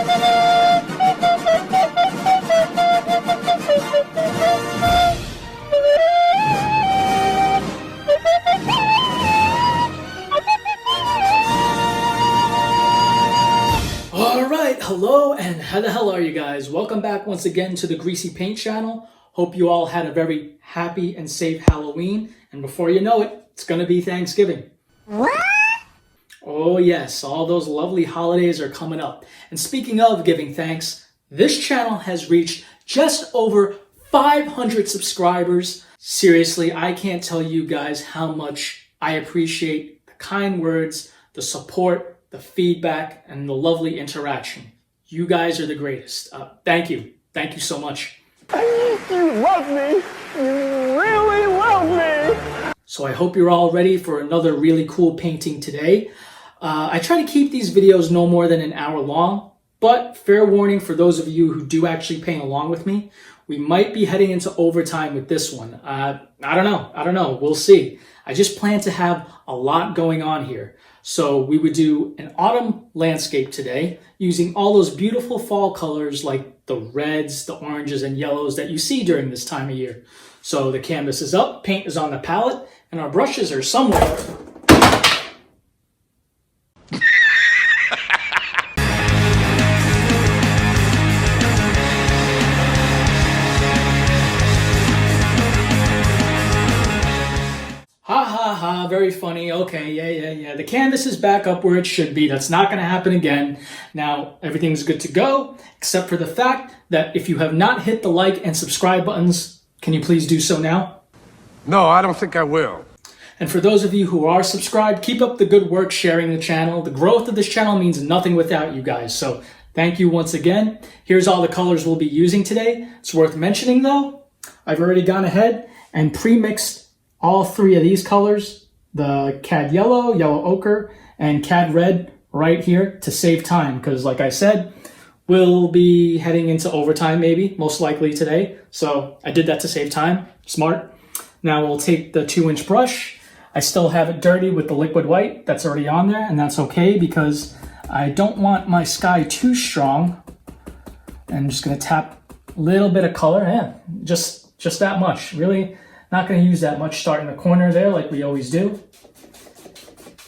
Alright, hello and how the hell are you guys? Welcome back once again to the Greasy Paint channel. Hope you all had a very happy and safe Halloween, and before you know it, it's gonna be Thanksgiving. What? Oh yes, all those lovely holidays are coming up. And speaking of giving thanks, this channel has reached just over 500 subscribers. Seriously, I can't tell you guys how much I appreciate the kind words, the support, the feedback, and the lovely interaction. You guys are the greatest. Thank you. Thank you so much. You love me. You really love me. So I hope you're all ready for another really cool painting today. I try to keep these videos no more than an hour long, but fair warning for those of you who do actually paint along with me, we might be heading into overtime with this one. I don't know. We'll see. I just plan to have a lot going on here. So we would do an autumn landscape today using all those beautiful fall colors like the reds, the oranges, and yellows that you see during this time of year. So the canvas is up, paint is on the palette, and our brushes are somewhere. Very funny. Okay, yeah. The canvas is back up where it should be. That's not going to happen again. Now, everything's good to go, except for the fact that if you have not hit the like and subscribe buttons, can you please do so now? No, I don't think I will. And for those of you who are subscribed, keep up the good work sharing the channel. The growth of this channel means nothing without you guys. So thank you once again. Here's all the colors we'll be using today. It's worth mentioning though, I've already gone ahead and pre-mixed all three of these colors, the Cad Yellow, Yellow Ochre, and Cad Red right here to save time. Because like I said, we'll be heading into overtime maybe, most likely today. So I did that to save time. Smart. Now we'll take the 2-inch brush. I still have it dirty with the liquid white that's already on there, and that's okay because I don't want my sky too strong. And I'm just gonna tap a little bit of color, just that much. Really not gonna use that much starting the corner there like we always do.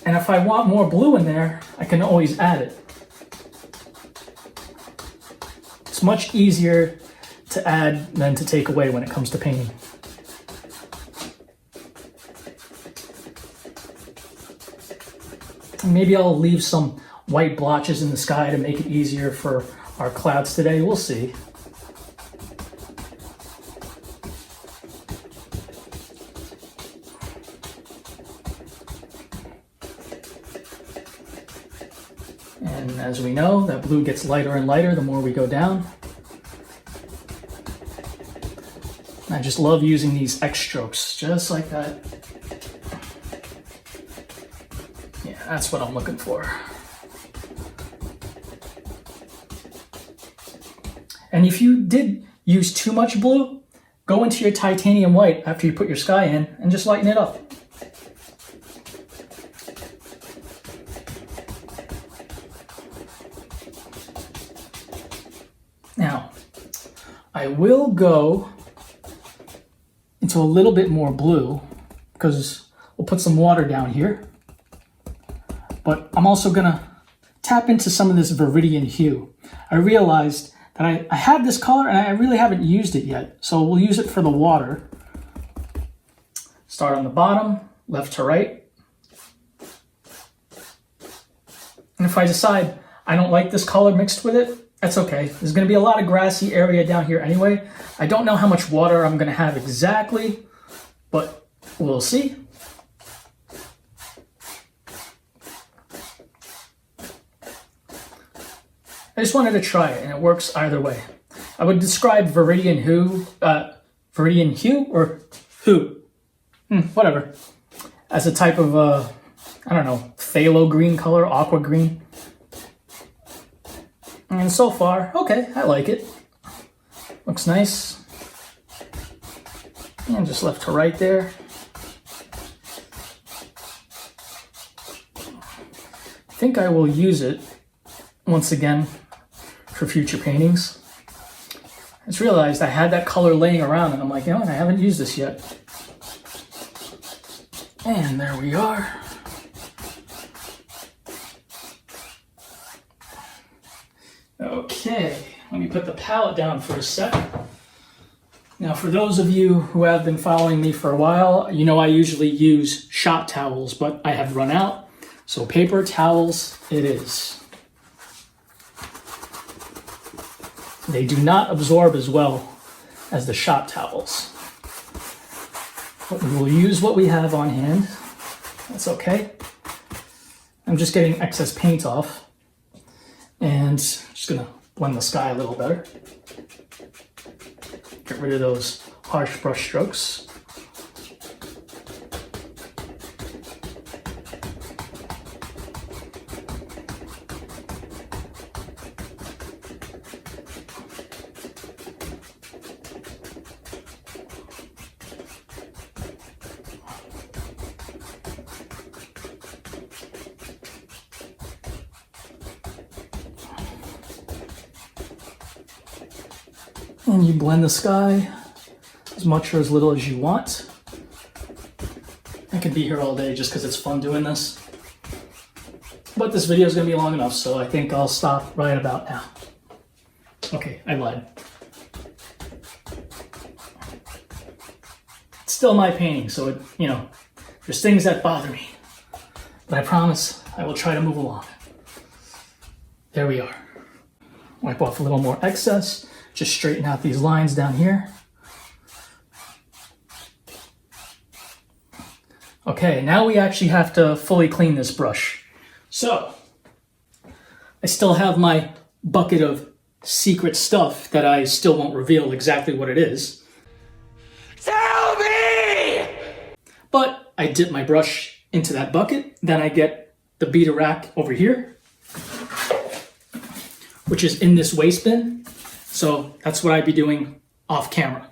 And if I want more blue in there, I can always add it. It's much easier to add than to take away when it comes to painting. Maybe I'll leave some white blotches in the sky to make it easier for our clouds today. We'll see. And as we know, that blue gets lighter and lighter the more we go down. I just love using these X strokes, just like that. Yeah, that's what I'm looking for. And if you did use too much blue, go into your titanium white after you put your sky in and just lighten it up. Now, I will go into a little bit more blue because we'll put some water down here. But I'm also gonna tap into some of this Viridian Hue. I realized that I have this color and I really haven't used it yet. So we'll use it for the water. Start on the bottom, left to right. And if I decide I don't like this color mixed with it, that's okay. There's gonna be a lot of grassy area down here anyway. I don't know how much water I'm gonna have exactly, but we'll see. I just wanted to try it, and it works either way. I would describe Viridian Hue or Hue, whatever, as a type of, I don't know, phthalo green color, aqua green. And so far, okay, I like it. Looks nice. And just left to right there. I think I will use it once again for future paintings. I just realized I had that color laying around and I'm like, you know what, I haven't used this yet. And there we are. Okay, let me put the palette down for a sec. Now, for those of you who have been following me for a while, you know I usually use shop towels, but I have run out, so paper towels it is. They do not absorb as well as the shop towels. But we will use what we have on hand. That's okay. I'm just getting excess paint off. And just gonna blend the sky a little better. Get rid of those harsh brush strokes. And you blend the sky as much or as little as you want. I could be here all day just because it's fun doing this. But this video is going to be long enough, so I think I'll stop right about now. Okay, I lied. It's still my painting, so it, you know, there's things that bother me. But I promise I will try to move along. There we are. Wipe off a little more excess. Just straighten out these lines down here. Okay, now we actually have to fully clean this brush. So, I still have my bucket of secret stuff that I still won't reveal exactly what it is. Tell me! But I dip my brush into that bucket, then I get the beater rack over here, which is in this waste bin. So that's what I'd be doing off camera.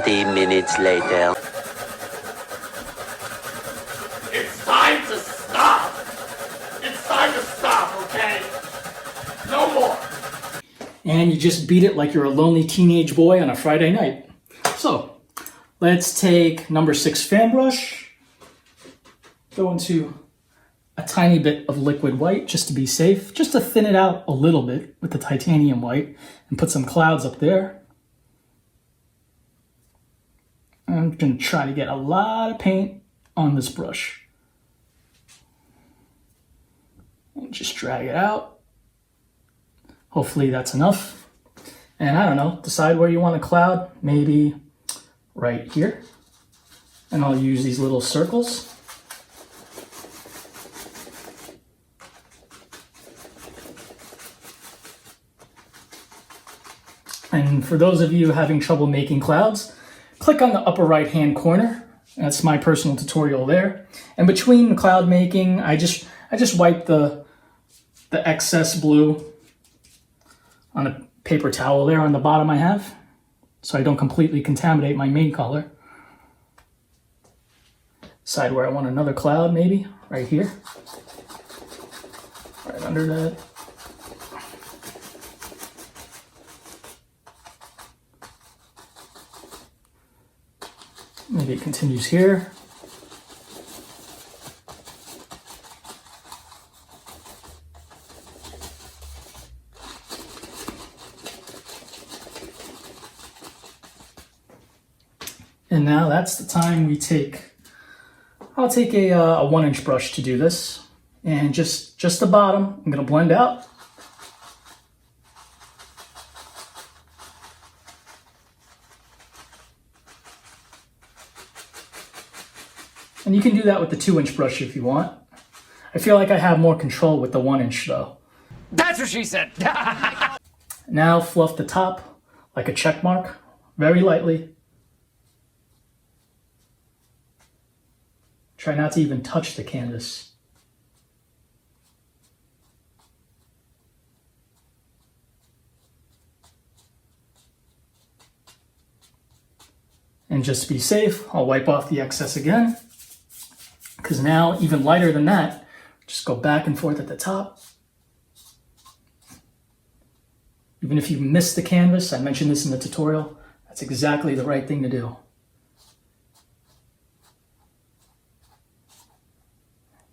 Minutes later. It's time to stop! It's time to stop, okay? No more! And you just beat it like you're a lonely teenage boy on a Friday night. So, let's take number 6 fan brush, go into a tiny bit of liquid white just to be safe, just to thin it out a little bit with the titanium white, and put some clouds up there. I'm going to try to get a lot of paint on this brush. And just drag it out. Hopefully that's enough. And I don't know, decide where you want a cloud, maybe right here. And I'll use these little circles. And for those of you having trouble making clouds, click on the upper right hand corner. That's my personal tutorial there. And between the cloud making, I just wipe the excess blue on a paper towel there on the bottom I have, so I don't completely contaminate my main color. Decide where I want another cloud, maybe right here, right under that. Maybe it continues here. And now that's the time we take, I'll take a 1-inch brush to do this. And just the bottom, I'm gonna blend out. And you can do that with the 2-inch brush if you want. I feel like I have more control with the 1-inch though. That's what she said! Now fluff the top like a check mark, very lightly. Try not to even touch the canvas. And just to be safe, I'll wipe off the excess again. Because now, even lighter than that, just go back and forth at the top. Even if you miss the canvas, I mentioned this in the tutorial, that's exactly the right thing to do.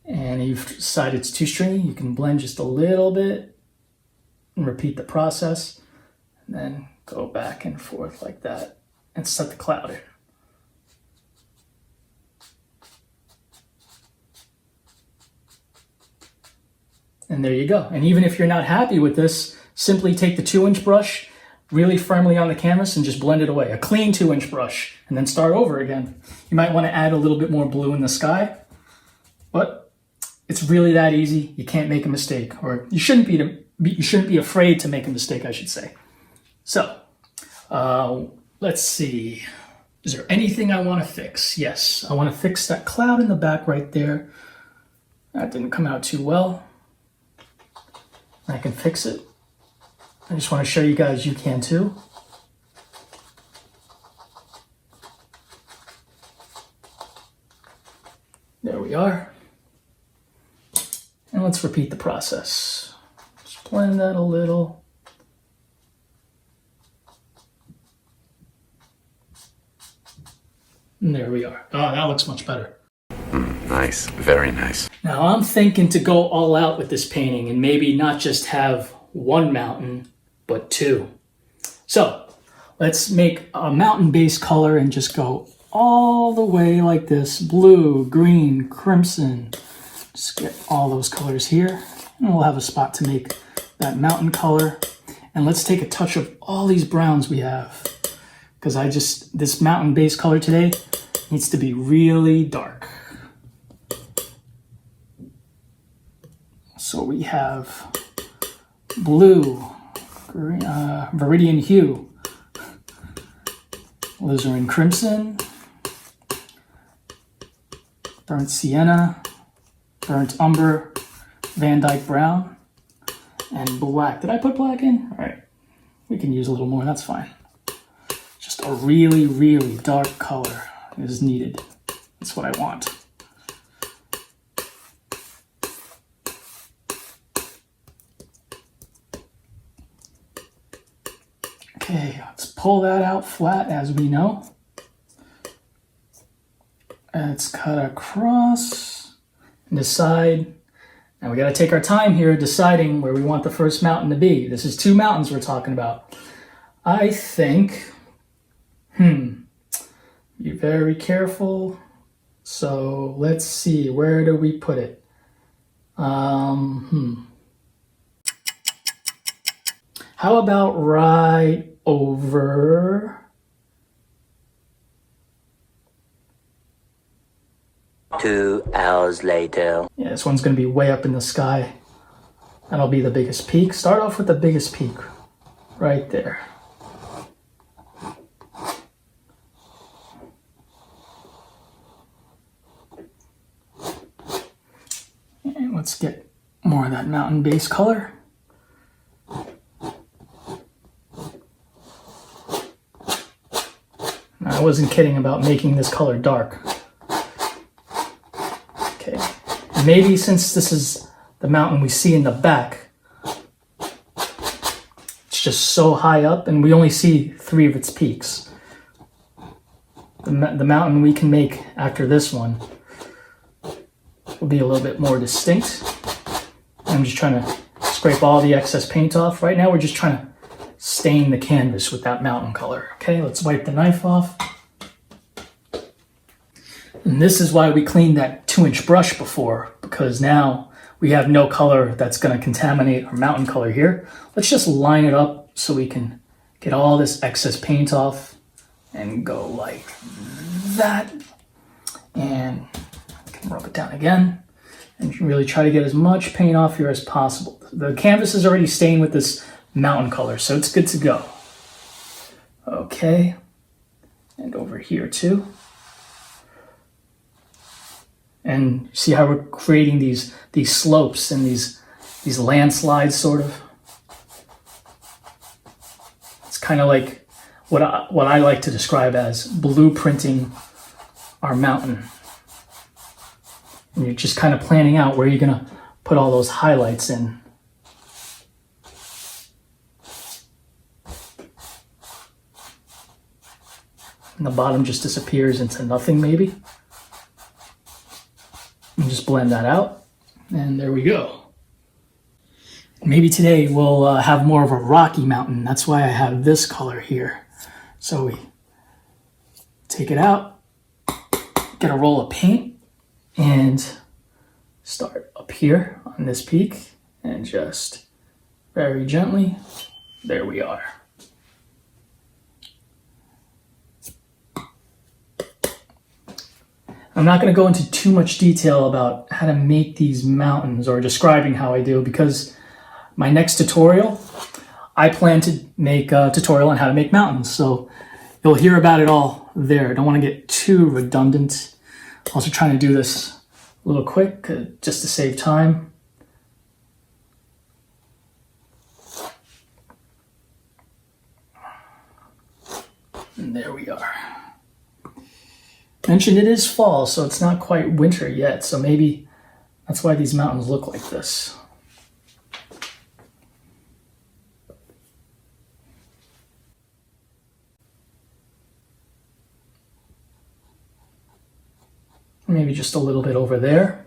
And you've decided it's too stringy, you can blend just a little bit and repeat the process. And then go back and forth like that and set the cloud in. And there you go. And even if you're not happy with this, simply take the 2-inch brush really firmly on the canvas and just blend it away. A clean 2-inch brush, and then start over again. You might want to add a little bit more blue in the sky, but it's really that easy. You can't make a mistake, or you shouldn't be afraid to make a mistake, I should say. So, let's see. Is there anything I want to fix? Yes, I want to fix that cloud in the back right there. That didn't come out too well. I can fix it. I just want to show you guys you can too. There we are. And let's repeat the process. Just blend that a little. And there we are. Oh, that looks much better. Nice, very nice. Now I'm thinking to go all out with this painting and maybe not just have one mountain, but 2. So let's make a mountain base color and just go all the way like this. Blue, green, crimson. Just get all those colors here. And we'll have a spot to make that mountain color. And let's take a touch of all these browns we have. Because this mountain base color today needs to be really dark. So we have blue, green, Viridian Hue, Alizarin Crimson, burnt Sienna, burnt Umber, Dyke Brown, and black. Did I put black in? All right, we can use a little more, that's fine. Just a really, really dark color is needed. That's what I want. Okay, let's pull that out flat as we know. Let's cut across and decide. Now we got to take our time here deciding where we want the first mountain to be. This is 2 mountains we're talking about. I think, be very careful. So let's see, where do we put it? How about right over 2 hours later. Yeah, this one's going to be way up in the sky. That'll be the biggest peak. Start off with the biggest peak right there. And let's get more of that mountain base color. I wasn't kidding about making this color dark. Okay, maybe since this is the mountain we see in the back, it's just so high up and we only see 3 of its peaks. The mountain we can make after this one will be a little bit more distinct. I'm just trying to scrape all the excess paint off. Right now we're just trying to stain the canvas with that mountain color. Okay, let's wipe the knife off. And this is why we cleaned that 2-inch brush before, because now we have no color that's going to contaminate our mountain color here. Let's just line it up so we can get all this excess paint off and go like that. And I can rub it down again and really try to get as much paint off here as possible. The canvas is already stained with this mountain color, so it's good to go. Okay, and over here too. And see how we're creating these slopes and these landslides, sort of. It's kind of like what I like to describe as blueprinting our mountain. And you're just kind of planning out where you're going to put all those highlights in. And the bottom just disappears into nothing, maybe. And just blend that out. And there we go. Maybe today we'll have more of a rocky mountain. That's why I have this color here. So we take it out, get a roll of paint, and start up here on this peak, and just very gently, there we are. I'm not going to go into too much detail about how to make these mountains or describing how I do, because my next tutorial, I plan to make a tutorial on how to make mountains. So you'll hear about it all there. I don't want to get too redundant. Also trying to do this a little quick just to save time. And there we are. Mentioned it is fall, so it's not quite winter yet, so maybe that's why these mountains look like this. Maybe just a little bit over there.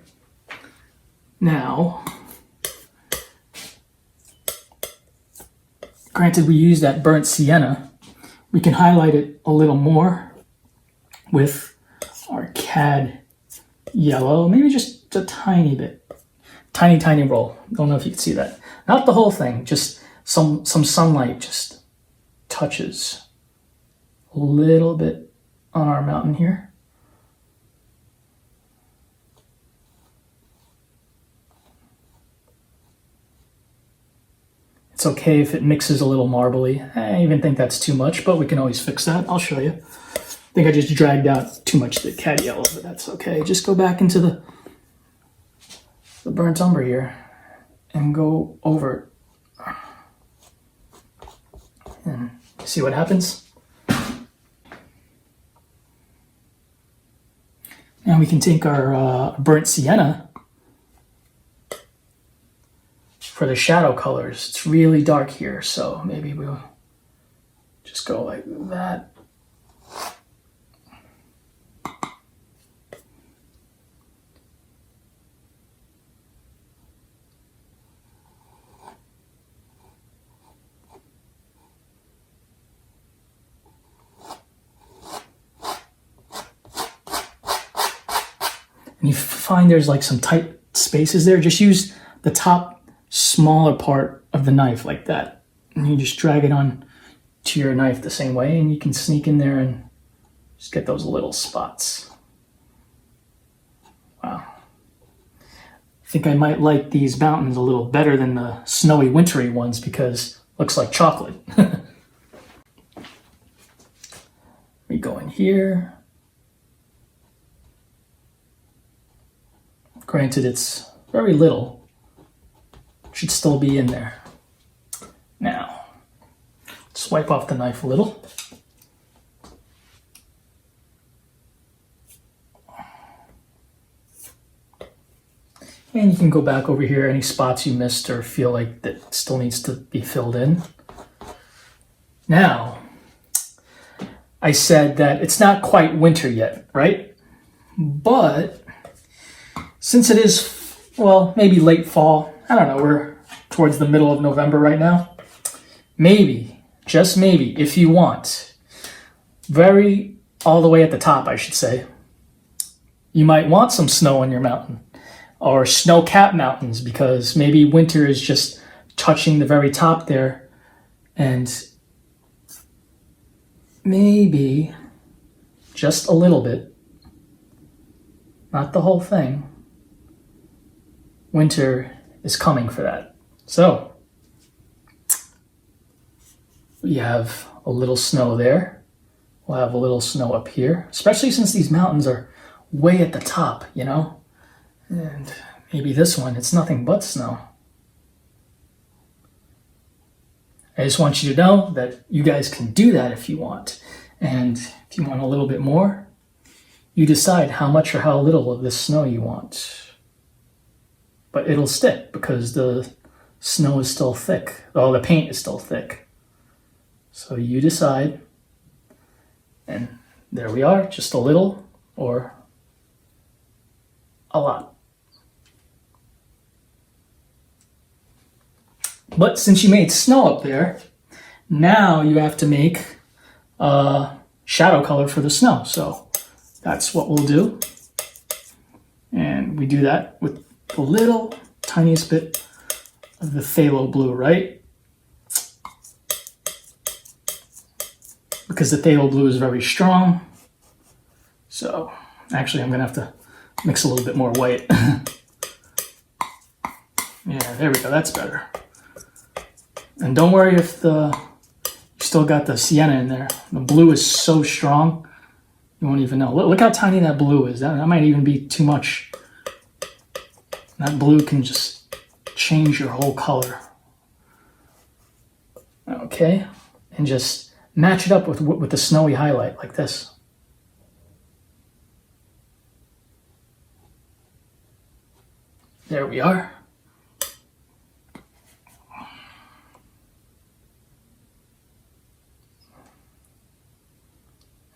Now, granted we use that burnt sienna, we can highlight it a little more with our Cad Yellow, maybe just a tiny bit. Tiny roll. Don't know if you can see that. Not the whole thing, just some sunlight just touches a little bit on our mountain here. It's okay if it mixes a little marbly. I even think that's too much, but we can always fix that. I'll show you. I think I just dragged out too much of the Cad Yellow, but that's okay. Just go back into the burnt umber here and go over it. And see what happens? Now we can take our burnt sienna for the shadow colors. It's really dark here, so maybe we'll just go like that. And you find there's like some tight spaces there, just use the top smaller part of the knife like that. And you just drag it on to your knife the same way, and you can sneak in there and just get those little spots. Wow. I think I might like these mountains a little better than the snowy, wintry ones because it looks like chocolate. We go in here. Granted, it's very little. It should still be in there. Now, swipe off the knife a little. And you can go back over here, any spots you missed or feel like that still needs to be filled in. Now, I said that it's not quite winter yet, right? But since it is, well, maybe late fall, I don't know, we're towards the middle of November right now. Maybe, just maybe, if you want, very all the way at the top, I should say, you might want some snow on your mountain or snow-capped mountains because maybe winter is just touching the very top there, and maybe just a little bit, not the whole thing, winter is coming for that. So we have a little snow there. We'll have a little snow up here, especially since these mountains are way at the top, you know? And maybe this one, it's nothing but snow. I just want you to know that you guys can do that if you want. And if you want a little bit more, you decide how much or how little of this snow you want. But it'll stick because the snow is still thick. Oh, the paint is still thick. So you decide. And there we are, just a little or a lot. But since you made snow up there, now you have to make a shadow color for the snow. So that's what we'll do. And we do that with the little tiniest bit of the Phthalo Blue, right? Because the Phthalo Blue is very strong. So actually I'm gonna have to mix a little bit more white. Yeah, there we go, that's better. And don't worry if you still got the Sienna in there. The blue is so strong, you won't even know. Look how tiny that blue is. That might even be too much. That blue can just change your whole color. Okay, and just match it up with the snowy highlight like this. There we are.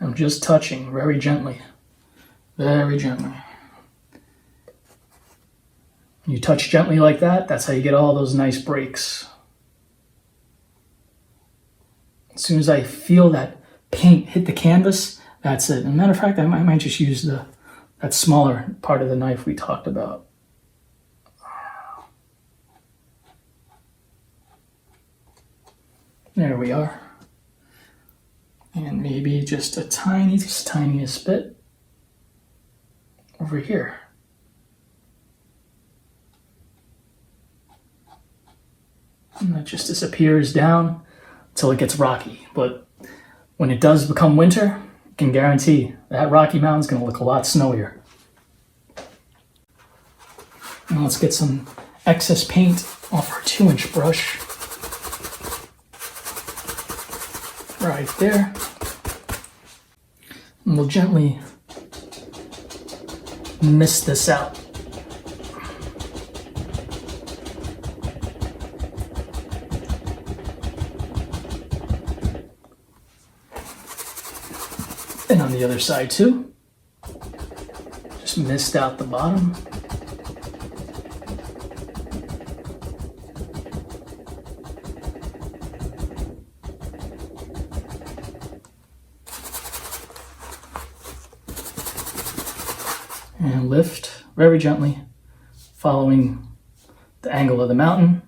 I'm just touching very gently. Very gently. You touch gently like that, that's how you get all those nice breaks. As soon as I feel that paint hit the canvas, that's it. As a matter of fact, I might just use that smaller part of the knife we talked about. There we are. And maybe just a tiniest bit over here. And that just disappears down until it gets rocky. But when it does become winter, I can guarantee that Rocky Mountain's gonna look a lot snowier. Now let's get some excess paint off our 2-inch brush. Right there. And we'll gently mist this out. And on the other side too. Just mist out the bottom. And lift very gently, following the angle of the mountain.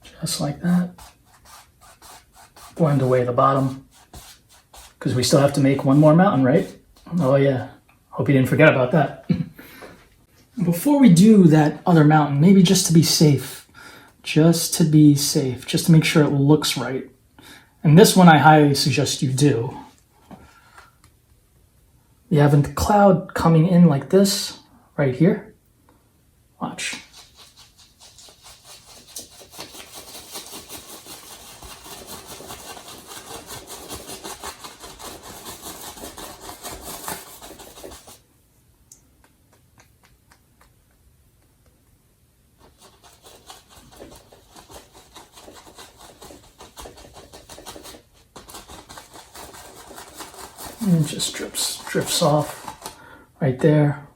Just like that. Blend away the bottom, because we still have to make one more mountain, right? Oh yeah, hope you didn't forget about that. Before we do that other mountain, maybe just to be safe, just to make sure it looks right. And this one I highly suggest you do. You have a cloud coming in like this, right here. Watch. And it just drifts off right there.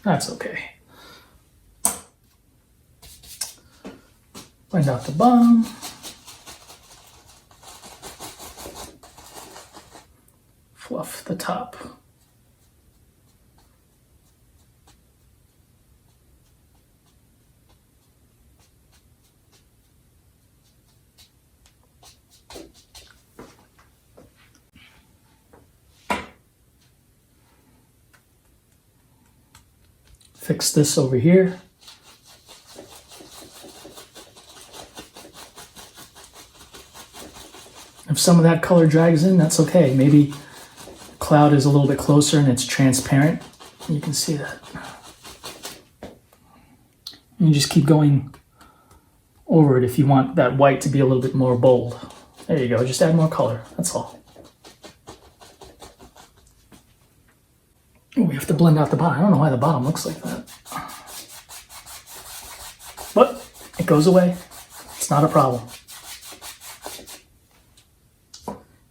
That's okay. Blend out the bottom. Fluff the top. Fix this over here. If some of that color drags in, that's okay. Maybe the cloud is a little bit closer and it's transparent. You can see that. And you just keep going over it if you want that white to be a little bit more bold. There you go, just add more color, that's all. Ooh, we have to blend out the bottom. I don't know why the bottom looks like that. But it goes away. It's not a problem.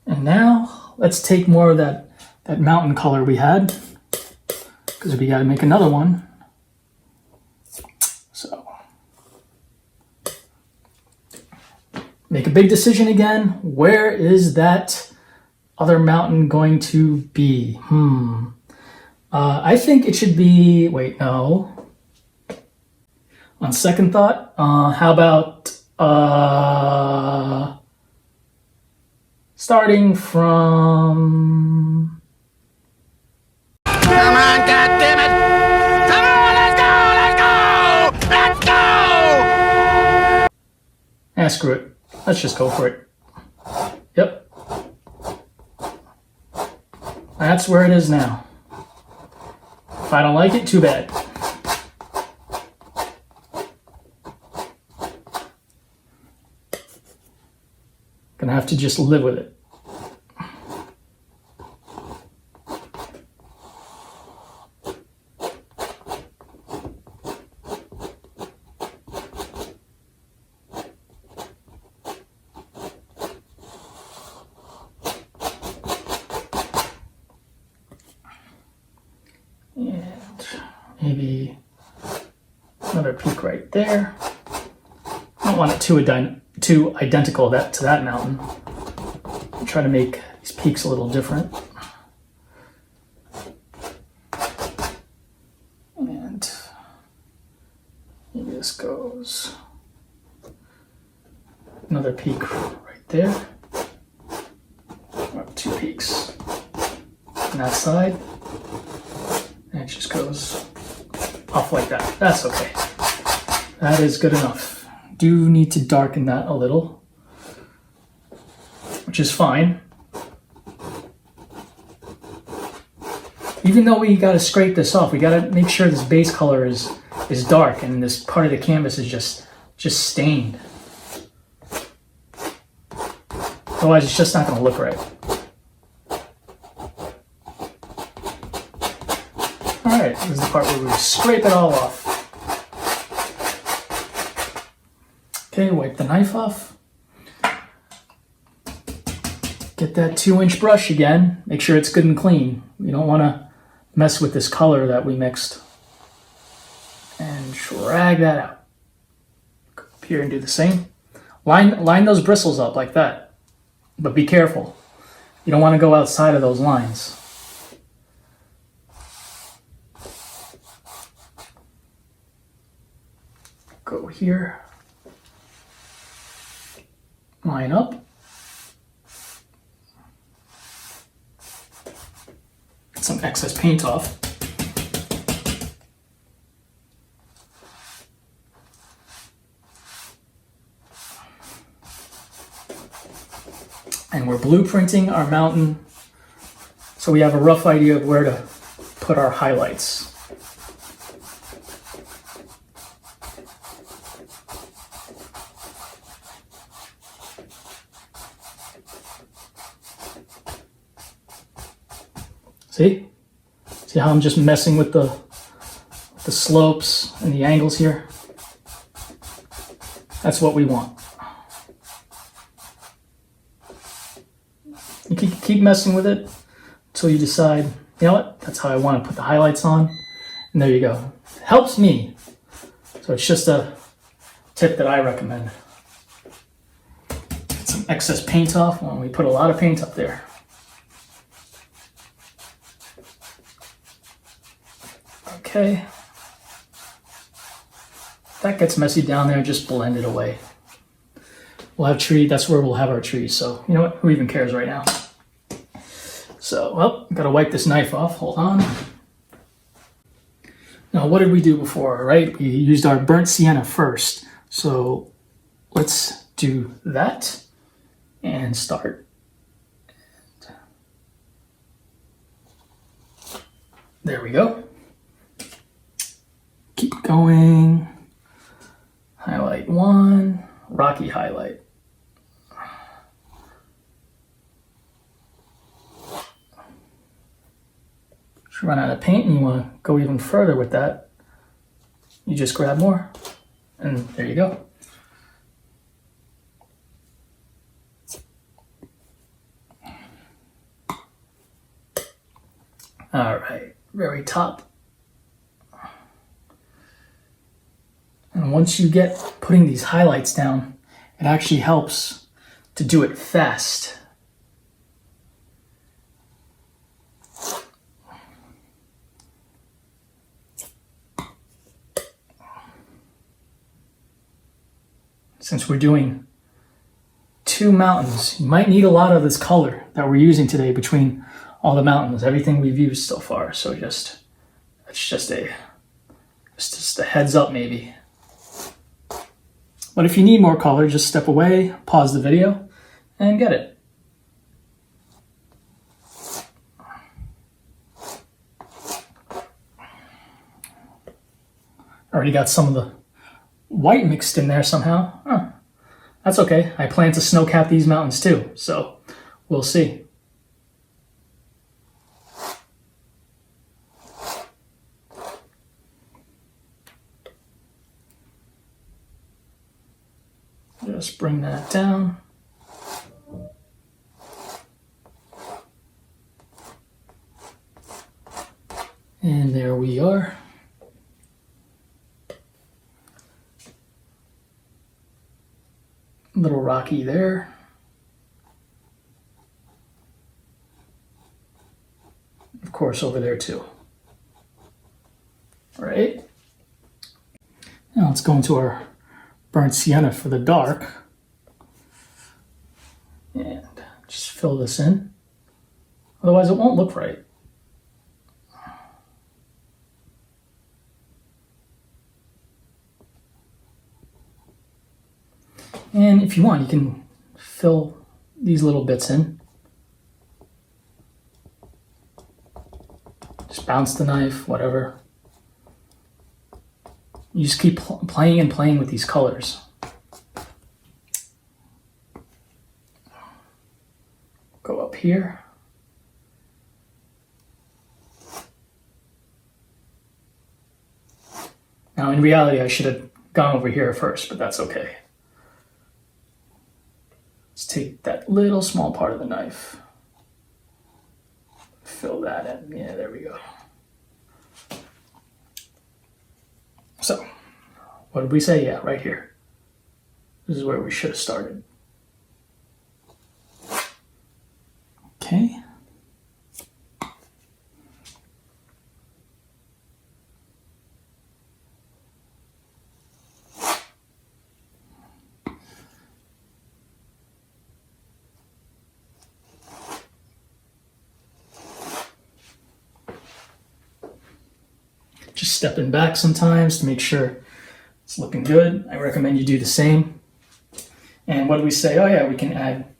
And now let's take more of that mountain color we had, because we got to make another one. So make a big decision again. Where is that other mountain going to be? I think it should be, wait, no. On second thought, how about starting from... Come on, goddammit! Come on, let's go! Let's go! Let's go! Screw it. Let's just go for it. Yep. That's where it is now. If I don't like it, too bad. Gonna have to just live with it. Maybe another peak right there. I don't want it too identical to that mountain. Try to make these peaks a little different. And maybe this goes another peak right there. Or 2 peaks on that side. And it just goes off like that. That's okay. That is good enough. Do need to darken that a little, which is fine. Even though we got to scrape this off, we got to make sure this base color is dark and this part of the canvas is just stained. Otherwise, it's just not going to look right. Alright, this is the part where we scrape it all off. Okay, wipe the knife off. Get that 2-inch brush again. Make sure it's good and clean. We don't want to mess with this color that we mixed. And drag that out. Go up here and do the same. Line those bristles up like that. But be careful. You don't want to go outside of those lines. Go here. Line up. Get some excess paint off. And we're blueprinting our mountain so we have a rough idea of where to put our highlights. See? See how I'm just messing with the slopes and the angles here? That's what we want. You keep messing with it until you decide, you know what, that's how I want to put the highlights on. And there you go. It helps me. So it's just a tip that I recommend. Get some excess paint off when we put a lot of paint up there. Okay. If that gets messy down there, just blend it away. We'll have tree, that's where we'll have our trees. So, you know what, who even cares right now? So, well, gotta wipe this knife off, hold on. Now, what did we do before, right? We used our burnt sienna first. So, let's do that. and start. There we go. Keep going. Highlight one, rocky highlight. If you run out of paint and you want to go even further with that, you just grab more, and there you go. All right, very top. And once you get putting these highlights down, it actually helps to do it fast. Since we're doing two mountains, you might need a lot of this color that we're using today between all the mountains, everything we've used so far. So it's just a heads up maybe. But if you need more color, just step away, pause the video, and get it. Already got some of the white mixed in there somehow. Huh. That's okay. I plan to snow cap these mountains too, so we'll see. Just bring that down. And there we are. A little rocky there. Of course, over there too. All right. Now let's go into our burnt sienna for the dark. And just fill this in. Otherwise it won't look right. And if you want, you can fill these little bits in. Just bounce the knife, whatever. You just keep playing and playing with these colors. Go up here. Now, in reality, I should have gone over here first, but that's okay. Let's take that little small part of the knife. Fill that in. Yeah, there we go. So, what did we say? Yeah, right here. This is where we should have started. Okay. Just stepping back sometimes to make sure it's looking good. I recommend you do the same. And what do we say? Oh yeah, we can add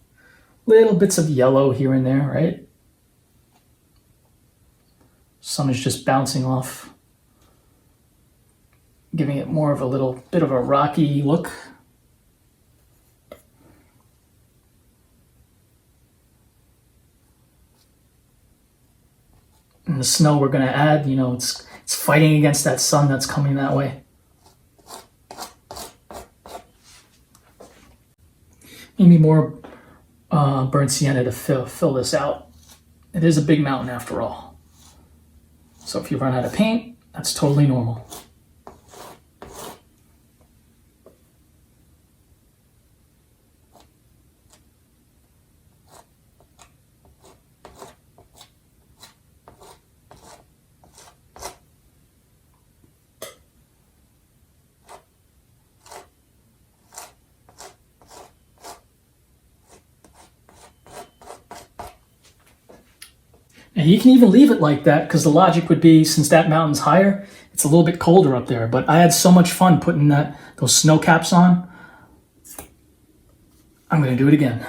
little bits of yellow here and there, right? Sun is just bouncing off, giving it more of a little bit of a rocky look. And the snow we're going to add, you know, it's fighting against that sun that's coming that way. Maybe more burnt sienna to fill this out. It is a big mountain after all. So if you run out of paint, that's totally normal. And you can even leave it like that because the logic would be, since that mountain's higher, it's a little bit colder up there. But I had so much fun putting those snow caps on. I'm going to do it again.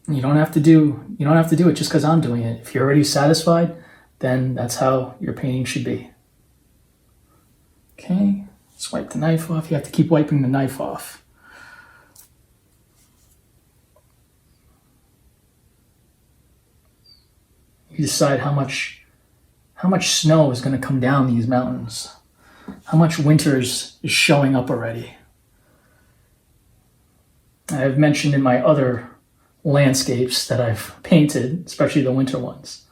You don't have to do it just because I'm doing it. If you're already satisfied, then that's how your painting should be. Okay, let's wipe the knife off. You have to keep wiping the knife off. You decide how much snow is going to come down these mountains. How much winter is showing up already. I've mentioned in my other landscapes that I've painted, especially the winter ones.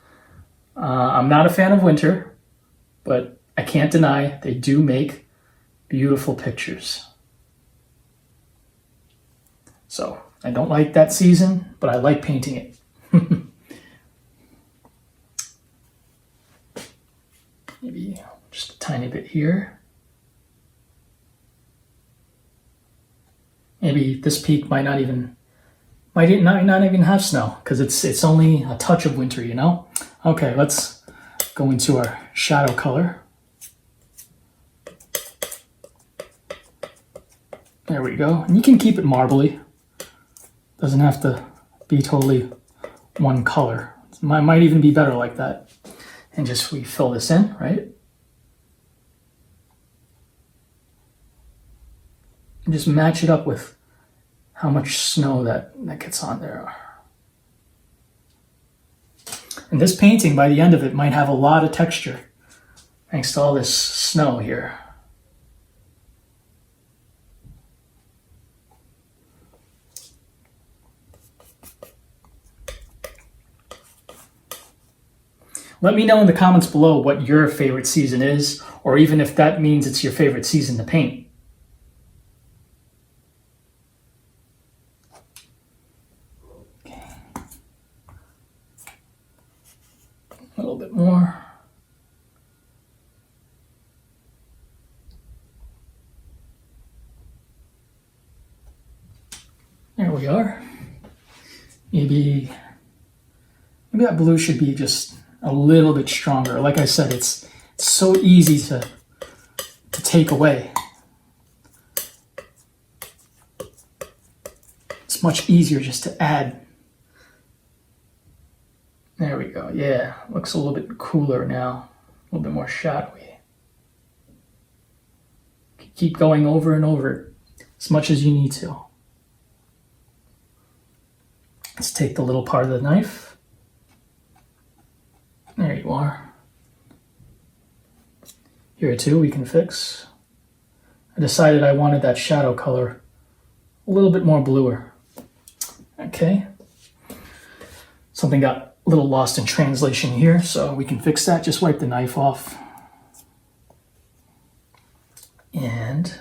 I'm not a fan of winter, but I can't deny they do make beautiful pictures. So I don't like that season, but I like painting it. Maybe just a tiny bit here. Maybe this peak might not even have snow because it's only a touch of winter, you know? Okay, let's go into our shadow color. There we go. And you can keep it marbly. Doesn't have to be totally one color. It might even be better like that. And just we fill this in, right? And just match it up with how much snow that gets on there. And this painting, by the end of it, might have a lot of texture, thanks to all this snow here. Let me know in the comments below what your favorite season is, or even if that means it's your favorite season to paint. Okay. A little bit more. There we are. Maybe that blue should be just a little bit stronger. Like I said, it's so easy to take away. It's much easier just to add. There we go. Yeah, looks a little bit cooler now. A little bit more shadowy. Keep going over and over it as much as you need to. Let's take the little part of the knife. There you are. Here too we can fix. I decided I wanted that shadow color a little bit more bluer. Okay. Something got a little lost in translation here, so we can fix that. Just wipe the knife off. And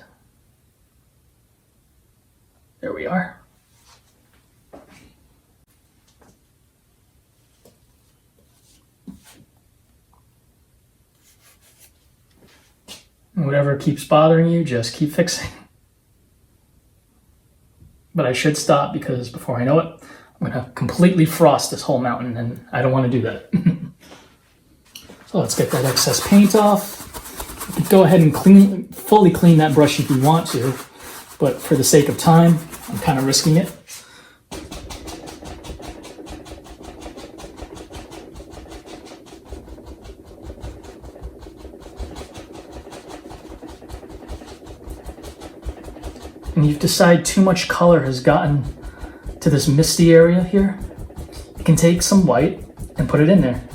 there we are. Whatever keeps bothering you, just keep fixing. But I should stop because before I know it, I'm going to completely frost this whole mountain, and I don't want to do that. So let's get that excess paint off. You could go ahead and fully clean that brush if you want to, but for the sake of time, I'm kind of risking it. And you decide too much color has gotten to this misty area here, you can take some white and put it in there.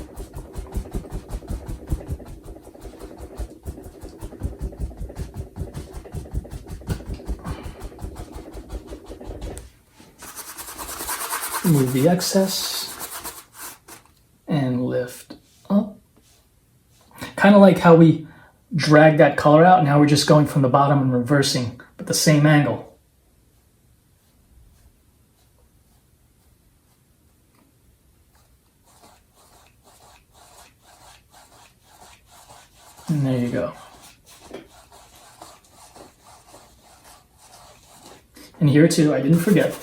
Remove the excess and lift up. Kind of like how we drag that color out. Now we're just going from the bottom and reversing, but the same angle. And there you go. And here too, I didn't forget.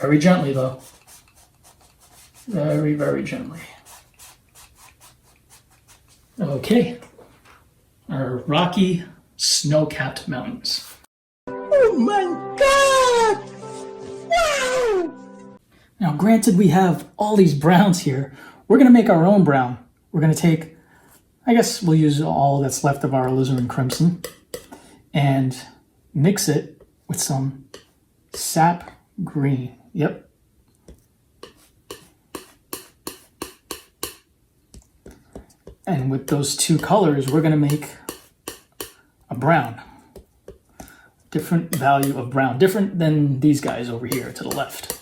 Very gently though. Very, very gently. Okay. Our rocky, snow-capped mountains. Oh my God! Wow! Now, granted we have all these browns here, we're going to make our own brown. We're going to take, I guess we'll use all that's left of our Alizarin Crimson and mix it with some Sap Green. Yep. And with those two colors, we're going to make a brown. Different value of brown. Different than these guys over here to the left.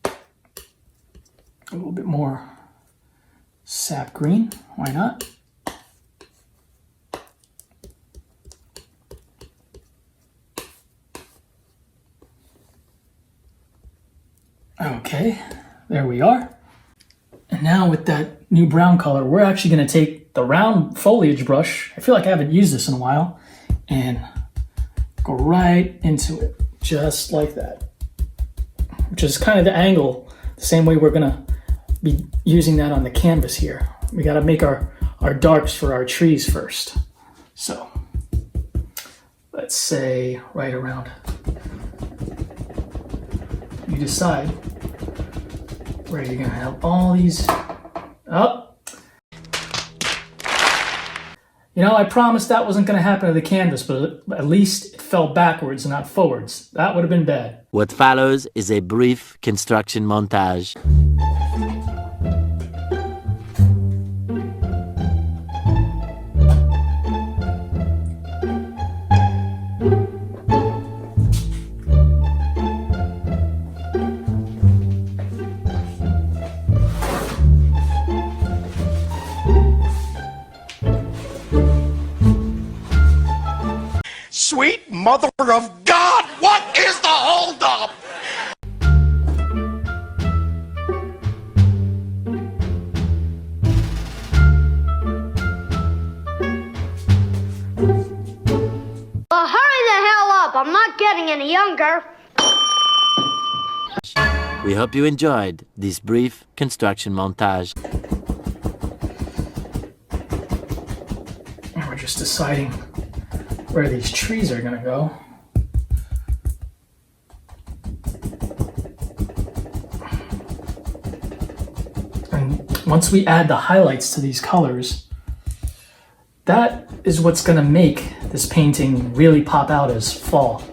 A little bit more sap green. Why not? Okay, there we are. And now with that new brown color, we're actually going to take the round foliage brush. I feel like I haven't used this in a while. And go right into it, just like that. Which is kind of the angle, the same way we're going to be using that on the canvas here. We got to make our darks for our trees first. So let's say right around. You decide where you're going to have all these up. You know, I promised that wasn't going to happen to the canvas, but at least it fell backwards and not forwards. That would have been bad. What follows is a brief construction montage. Sweet mother of God, what is the holdup? Well, hurry the hell up. I'm not getting any younger. We hope you enjoyed this brief construction montage. And we're just deciding where these trees are going to go. And once we add the highlights to these colors, that is what's going to make this painting really pop out as fall.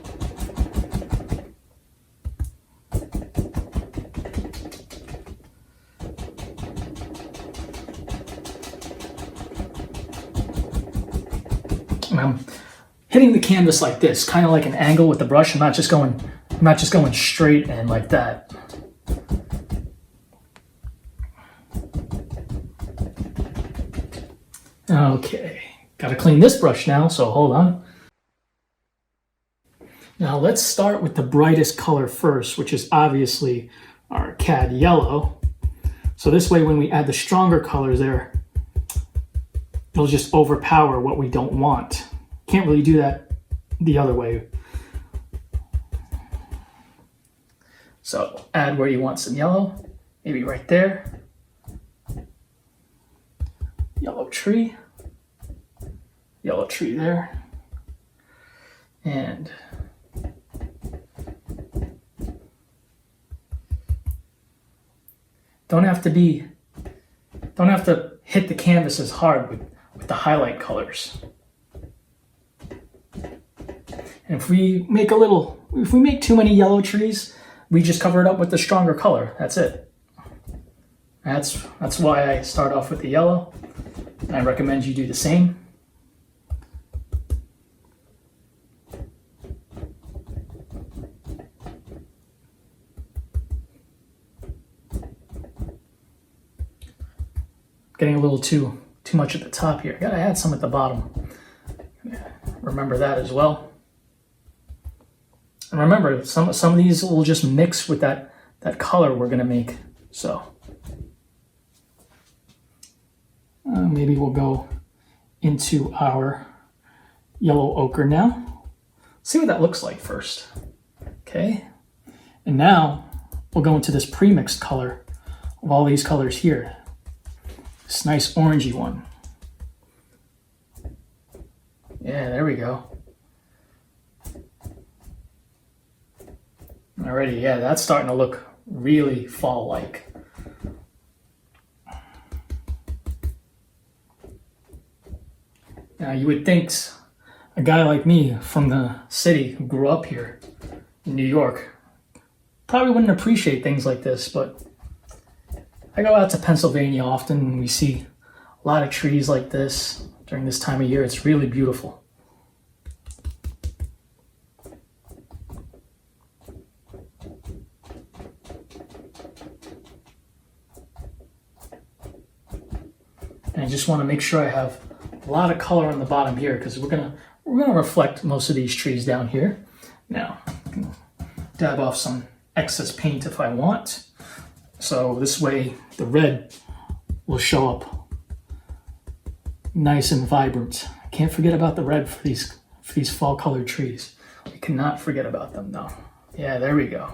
And I'm hitting the canvas like this, kind of like an angle with the brush. I'm not just going straight and like that. Okay, gotta clean this brush now, so hold on. Now let's start with the brightest color first, which is obviously our Cad Yellow. So this way, when we add the stronger colors there, it'll just overpower what we don't want. Can't really do that the other way. So add where you want some yellow, maybe right there. Yellow tree there. And don't have to hit the canvas as hard with the highlight colors. And if we make too many yellow trees, we just cover it up with the stronger color. That's it. That's why I start off with the yellow. And I recommend you do the same. Getting a little too much at the top here. Gotta add some at the bottom. Remember that as well. And remember, some of these will just mix with that color we're gonna make. So maybe we'll go into our yellow ochre now. See what that looks like first. Okay, and now we'll go into this pre-mixed color of all these colors here. This nice orangey one. Yeah, there we go. Alrighty, yeah, that's starting to look really fall-like. Now, you would think a guy like me from the city who grew up here in New York probably wouldn't appreciate things like this, but I go out to Pennsylvania often and we see a lot of trees like this during this time of year. It's really beautiful. And I just want to make sure I have a lot of color on the bottom here because we're gonna reflect most of these trees down here. Now, I can dab off some excess paint if I want. So this way the red will show up nice and vibrant. Can't forget about the red for these fall colored trees. We cannot forget about them though. Yeah, there we go.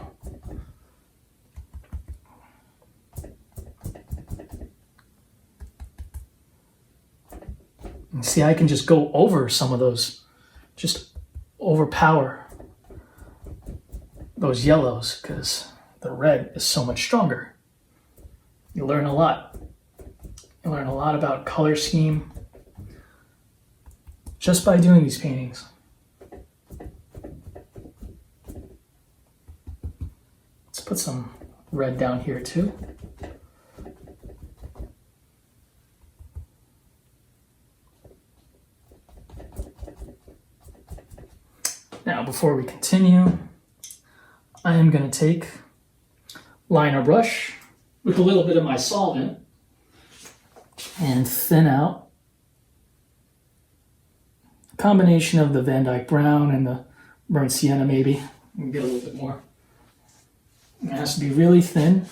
And see, I can just go over some of those, just overpower those yellows because the red is so much stronger. You learn a lot. You learn a lot about color scheme just by doing these paintings. Let's put some red down here too. Now, before we continue, I am going to take liner brush with a little bit of my solvent and thin out a combination of the Dyke Brown and the burnt Sienna maybe. Get a little bit more. It has to be really thin.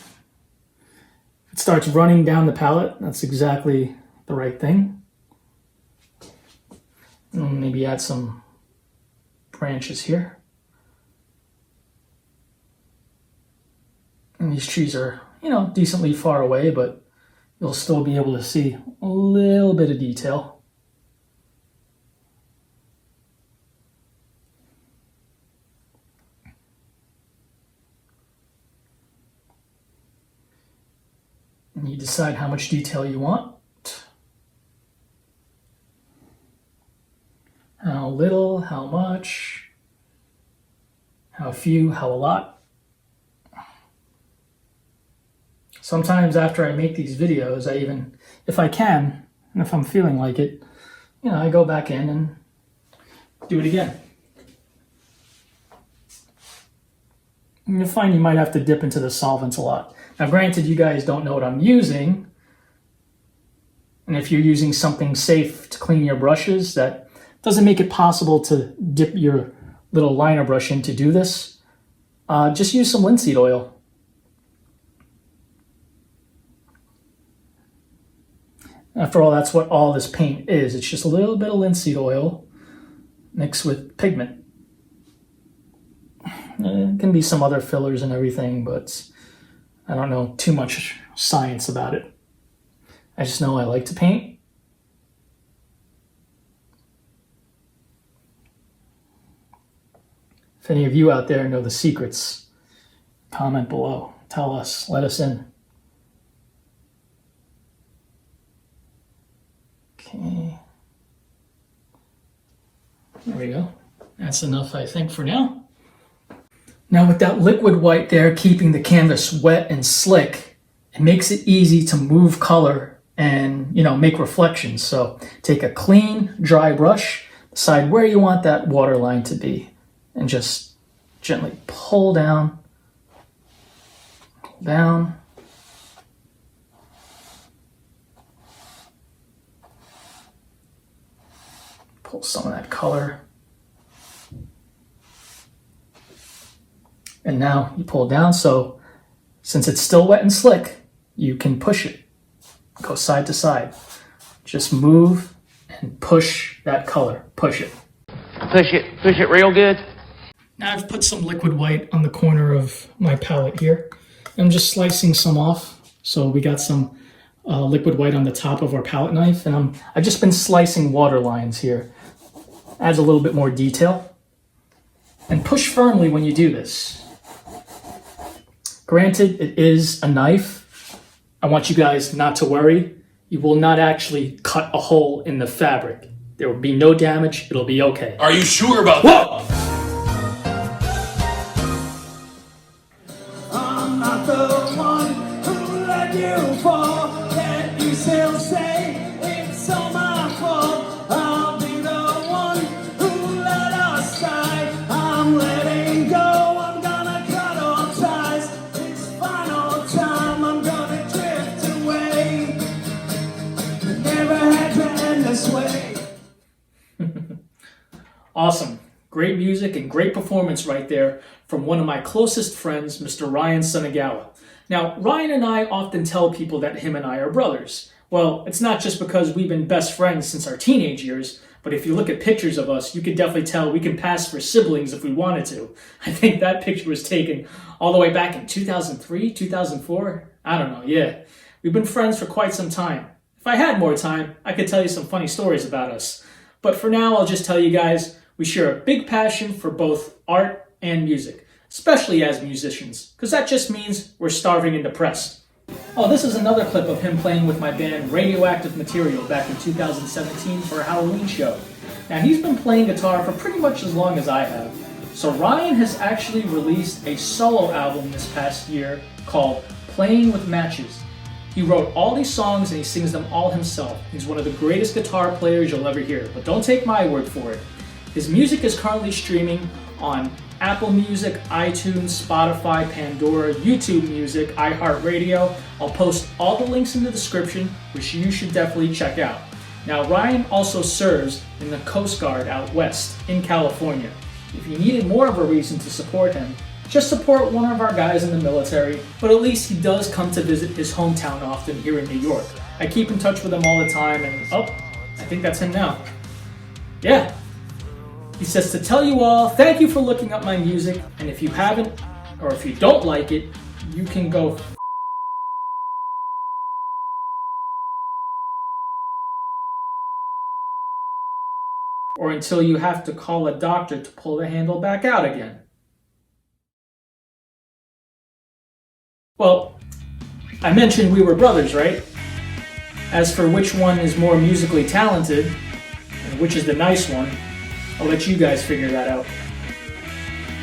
If it starts running down the palette, that's exactly the right thing. And maybe add some branches here. And these trees are, decently far away, but you'll still be able to see a little bit of detail. And you decide how much detail you want. How little, how much, how few, how a lot. Sometimes after I make these videos, I even, if I can, and if I'm feeling like it, I go back in and do it again. And you'll find you might have to dip into the solvents a lot. Now, granted, you guys don't know what I'm using, and if you're using something safe to clean your brushes, that doesn't make it possible to dip your little liner brush in to do this. Just use some linseed oil. After all, that's what all this paint is. It's just a little bit of linseed oil mixed with pigment. It can be some other fillers and everything, but I don't know too much science about it. I just know I like to paint. If any of you out there know the secrets, comment below. Tell us. Let us in. Okay. There we go. That's enough, I think, for now. Now, with that liquid white there keeping the canvas wet and slick, it makes it easy to move color and, make reflections. So take a clean, dry brush, decide where you want that water line to be, and just gently pull down, down. Pull some of that color. And now you pull down, so since it's still wet and slick, you can push it. Go side to side. Just move and push that color. Push it. Push it real good. Now I've put some liquid white on the corner of my palette here. I'm just slicing some off. So we got some liquid white on the top of our palette knife, and I've just been slicing water lines here. Adds a little bit more detail. And push firmly when you do this. Granted, it is a knife. I want you guys not to worry. You will not actually cut a hole in the fabric. There will be no damage. It'll be okay. Are you sure about that? I'm not the one who let you fall. Can't you still say it's all my fault? I'll be the one who let us die. I'm letting go. I'm gonna cut all ties. It's final time. I'm gonna drift away. Never had to end this way. Awesome. Great music and great performance right there from one of my closest friends, Mr. Ryan Sunagawa. Now, Ryan and I often tell people that him and I are brothers. Well, it's not just because we've been best friends since our teenage years, but if you look at pictures of us, you can definitely tell we can pass for siblings if we wanted to. I think that picture was taken all the way back in 2003, 2004. I don't know, yeah. We've been friends for quite some time. If I had more time, I could tell you some funny stories about us. But for now, I'll just tell you guys, we share a big passion for both art and music, especially as musicians, because that just means we're starving and depressed. Oh, this is another clip of him playing with my band Radioactive Material back in 2017 for a Halloween show. Now, he's been playing guitar for pretty much as long as I have. So Ryan has actually released a solo album this past year called Playing with Matches. He wrote all these songs and he sings them all himself. He's one of the greatest guitar players you'll ever hear, but don't take my word for it. His music is currently streaming on Apple Music, iTunes, Spotify, Pandora, YouTube Music, iHeartRadio. I'll post all the links in the description, which you should definitely check out. Now, Ryan also serves in the Coast Guard out west in California. If you needed more of a reason to support him, just support one of our guys in the military, but at least he does come to visit his hometown often here in New York. I keep in touch with him all the time, and oh, I think that's him now. Yeah. He says to tell you all, thank you for looking up my music, and if you haven't, or if you don't like it, you can go or until you have to call a doctor to pull the handle back out again. Well, I mentioned we were brothers, right? As for which one is more musically talented, and which is the nice one, I'll let you guys figure that out.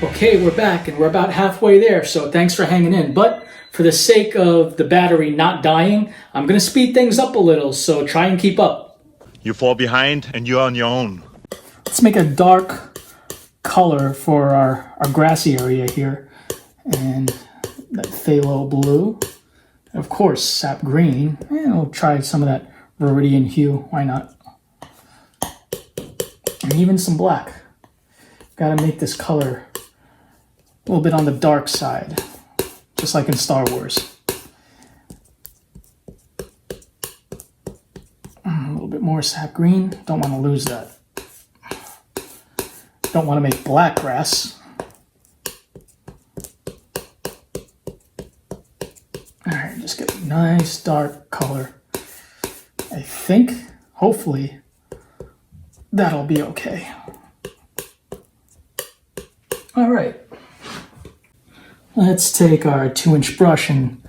Okay, we're back, and we're about halfway there, so thanks for hanging in. But for the sake of the battery not dying, I'm going to speed things up a little, so try and keep up. You fall behind, and you're on your own. Let's make a dark color for our grassy area here. And that Phthalo Blue. And of course, Sap Green. And we'll try some of that Viridian Hue. Why not? And even some black. Gotta make this color a little bit on the dark side, just like in Star Wars. A little bit more Sap Green. Don't want to lose that. Don't want to make black grass. Alright, just get a nice dark color. I think, hopefully, that'll be okay. Alright. Let's take our 2-inch brush and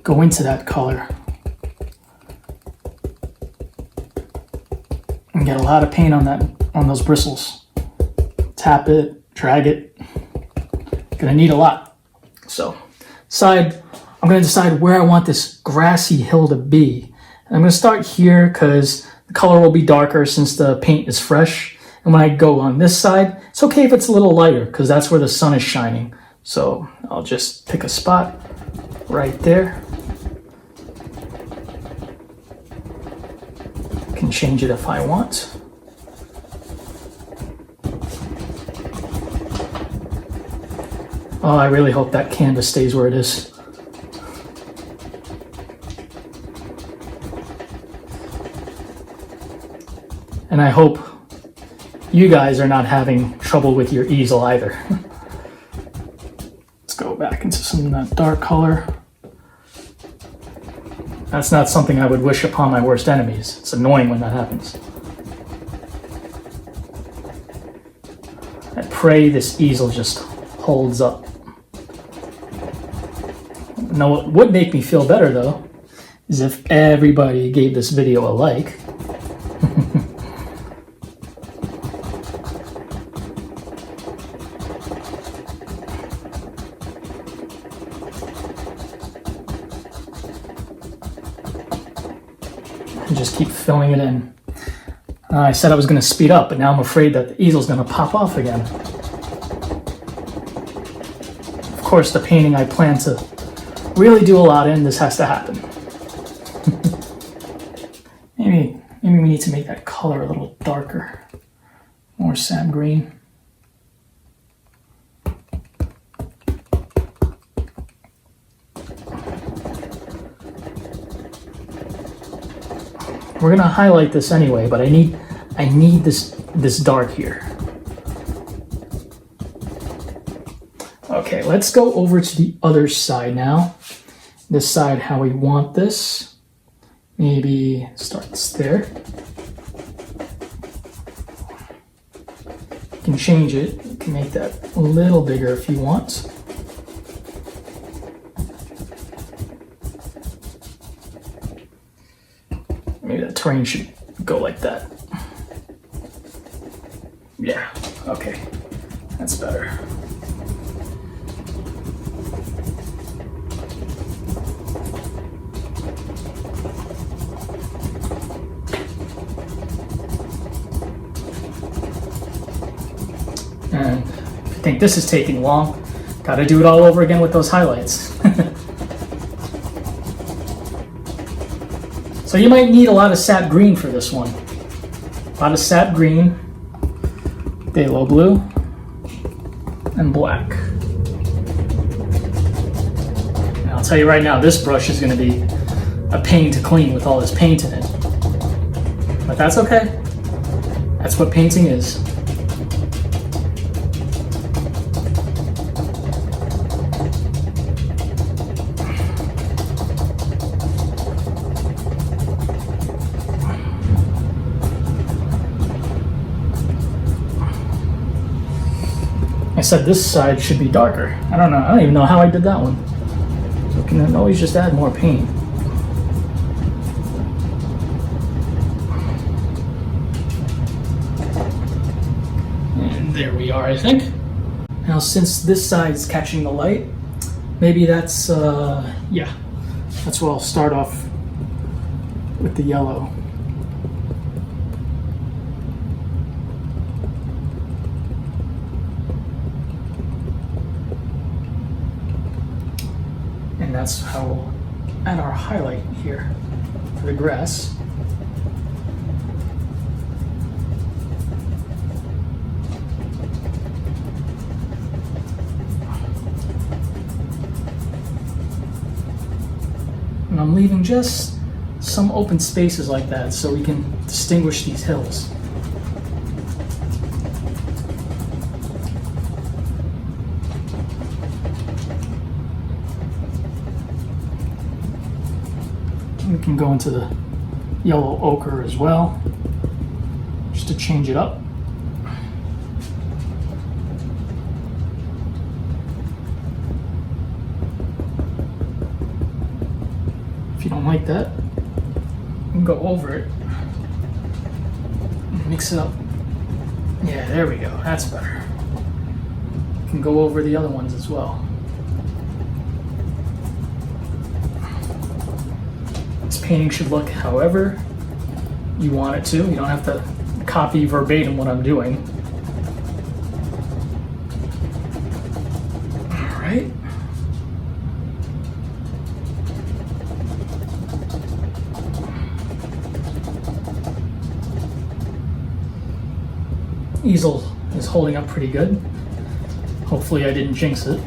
go into that color. And get a lot of paint on those bristles. Tap it, drag it. Gonna need a lot. So, I'm gonna decide where I want this grassy hill to be. And I'm gonna start here because the color will be darker since the paint is fresh. And when I go on this side, it's okay if it's a little lighter because that's where the sun is shining. So I'll just pick a spot right there. Can change it if I want. Oh, I really hope that canvas stays where it is. And I hope you guys are not having trouble with your easel either. back into some of that dark color. That's not something I would wish upon my worst enemies. It's annoying when that happens. I pray this easel just holds up. Now, what would make me feel better, though, is if everybody gave this video a like. And just keep filling it in. I said I was going to speed up, but now I'm afraid that the easel's going to pop off again. Of course, the painting I plan to really do a lot in, this has to happen. Maybe we need to make that color a little darker. More sap green. We're gonna highlight this anyway, but I need this dark here. Okay, let's go over to the other side now. Decide how we want this. Maybe starts there. You can change it. You can make that a little bigger if you want. Maybe that terrain should go like that. Yeah, okay. That's better. And if you think this is taking long, gotta do it all over again with those highlights. So you might need a lot of sap green for this one. A lot of sap green, phthalo blue, and black. And I'll tell you right now, this brush is gonna be a pain to clean with all this paint in it. But that's okay. That's what painting is. I said this side should be darker. I don't know. I don't even know how I did that one. So we can always just add more paint. And there we are, I think. Now, since this side's catching the light, maybe that's, yeah. That's where I'll start off with the yellow. And that's how we'll add our highlight here for the grass. And I'm leaving just some open spaces like that so we can distinguish these hills. We can go into the yellow ochre as well, just to change it up. If you don't like that, you can go over it and mix it up. Yeah, there we go. That's better. You can go over the other ones as well. Painting should look however you want it to. You don't have to copy verbatim what I'm doing. All right. Easel is holding up pretty good. Hopefully I didn't jinx it.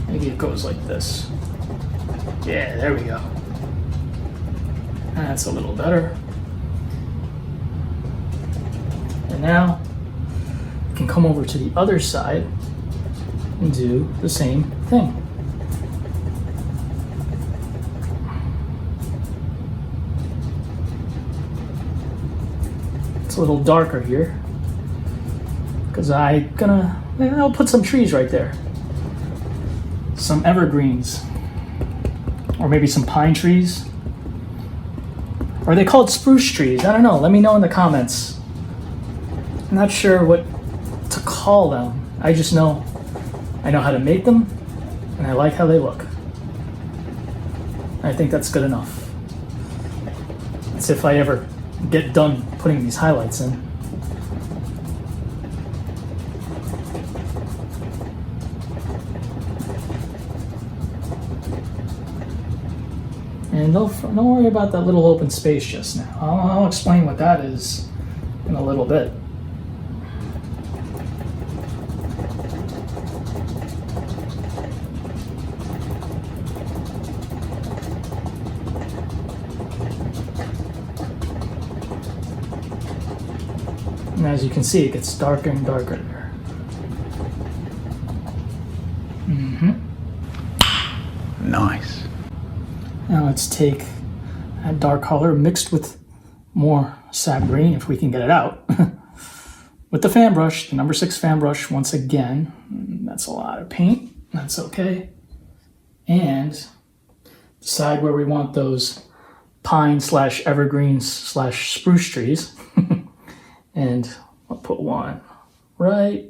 Maybe it goes like this. Yeah, there we go. That's a little better. And now we can come over to the other side and do the same thing. It's a little darker here because I'll put some trees right there. Some evergreens, or maybe some pine trees. Or are they called spruce trees? I don't know. Let me know in the comments. I'm not sure what to call them. I just know I know how to make them, and I like how they look. I think that's good enough. That's if I ever get done putting these highlights in. And don't worry about that little open space just now. I'll explain what that is in a little bit. And as you can see, it gets darker and darker there. Nice. Now let's take that dark color mixed with more sap green, if we can get it out, with the fan brush, the number 6 fan brush once again. That's a lot of paint. That's okay. And decide where we want those pine / evergreens / spruce trees. And I'll put one right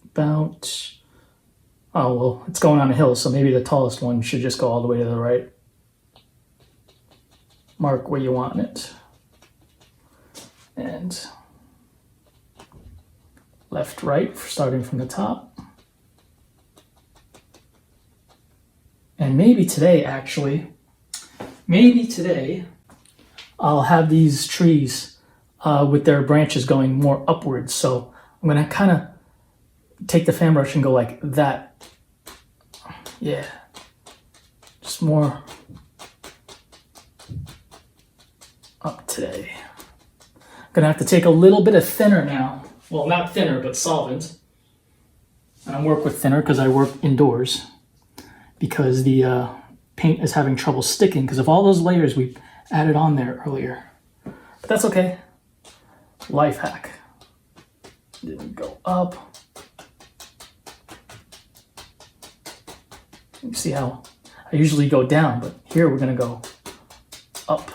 about, oh, well, it's going on a hill, so maybe the tallest one should just go all the way to the right. Mark where you want it. And left, right, starting from the top. And maybe today, actually, I'll have these trees with their branches going more upwards. So I'm gonna kind of take the fan brush and go like that. Yeah, just more up today. I'm gonna have to take a little bit of thinner now. Well, not thinner, but solvent. And I work with thinner because I work indoors, because the paint is having trouble sticking because of all those layers we added on there earlier. But that's okay. Life hack. Didn't go up. You see how I usually go down, but here we're gonna go up.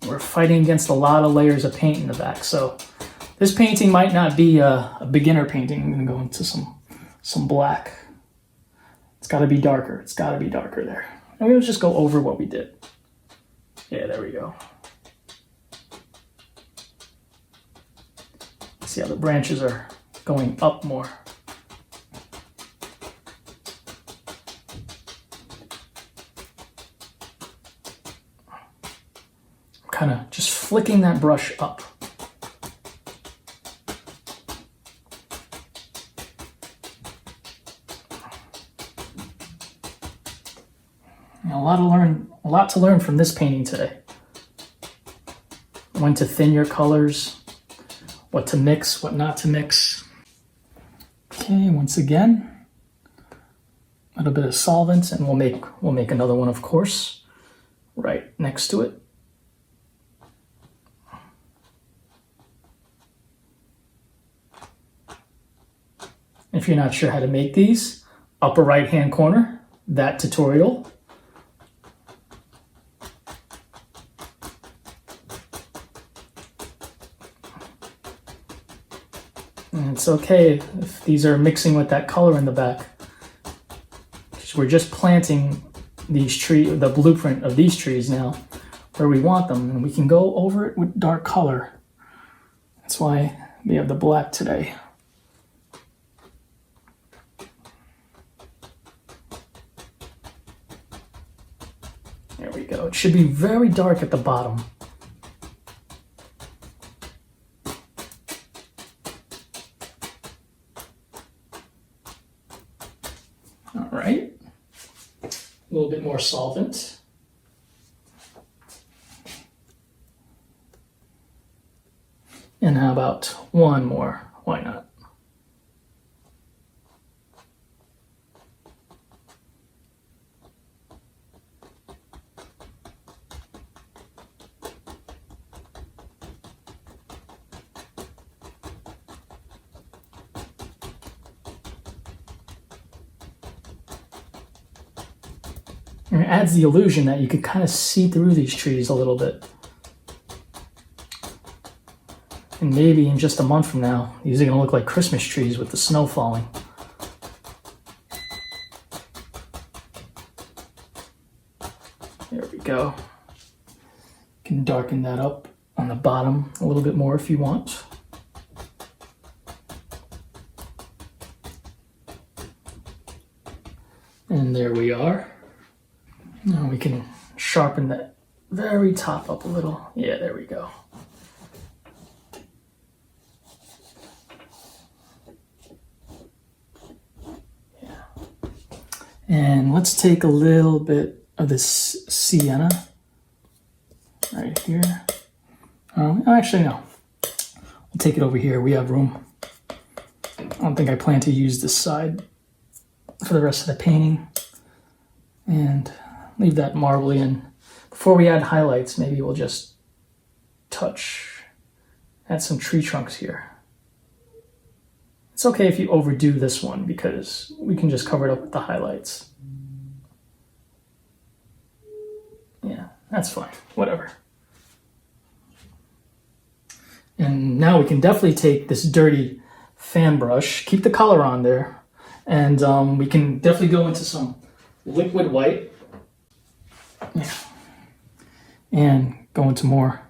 We're fighting against a lot of layers of paint in the back, so this painting might not be a beginner painting. I'm gonna go into some black. It's gotta be darker. It's gotta be darker there. And we'll just go over what we did. Yeah, there we go. See how the branches are going up more. I'm kind of just flicking that brush up. And a lot to learn from this painting today. When to thin your colors, what to mix, what not to mix. Okay, once again, a little bit of solvent, and we'll make another one, of course, right next to it. If you're not sure how to make these, upper right hand corner, that tutorial. And it's okay if these are mixing with that color in the back. We're just planting these the blueprint of these trees now where we want them, and we can go over it with dark color. That's why we have the black today. There we go. It should be very dark at the bottom. All right. little bit more solvent. And how about one more? Why not? And it adds the illusion that you could kind of see through these trees a little bit. And maybe in just a month from now, these are going to look like Christmas trees with the snow falling. There we go. You can darken that up on the bottom a little bit more if you want. And there we are. Now we can sharpen that very top up a little. Yeah, there we go. Yeah. And let's take a little bit of this sienna right here. Actually, no. We'll take it over here. We have room. I don't think I plan to use this side for the rest of the painting. And leave that marbly in. Before we add highlights, maybe we'll just add some tree trunks here. It's okay if you overdo this one because we can just cover it up with the highlights. Yeah, that's fine, whatever. And now we can definitely take this dirty fan brush, keep the color on there, and we can definitely go into some liquid white. Yeah. And go into more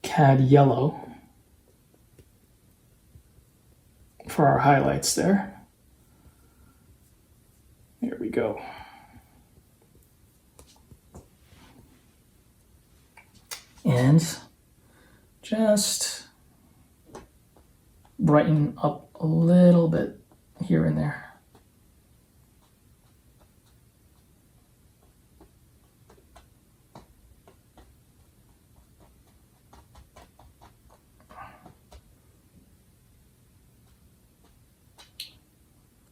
Cad Yellow for our highlights there. There we go. And just brighten up a little bit here and there.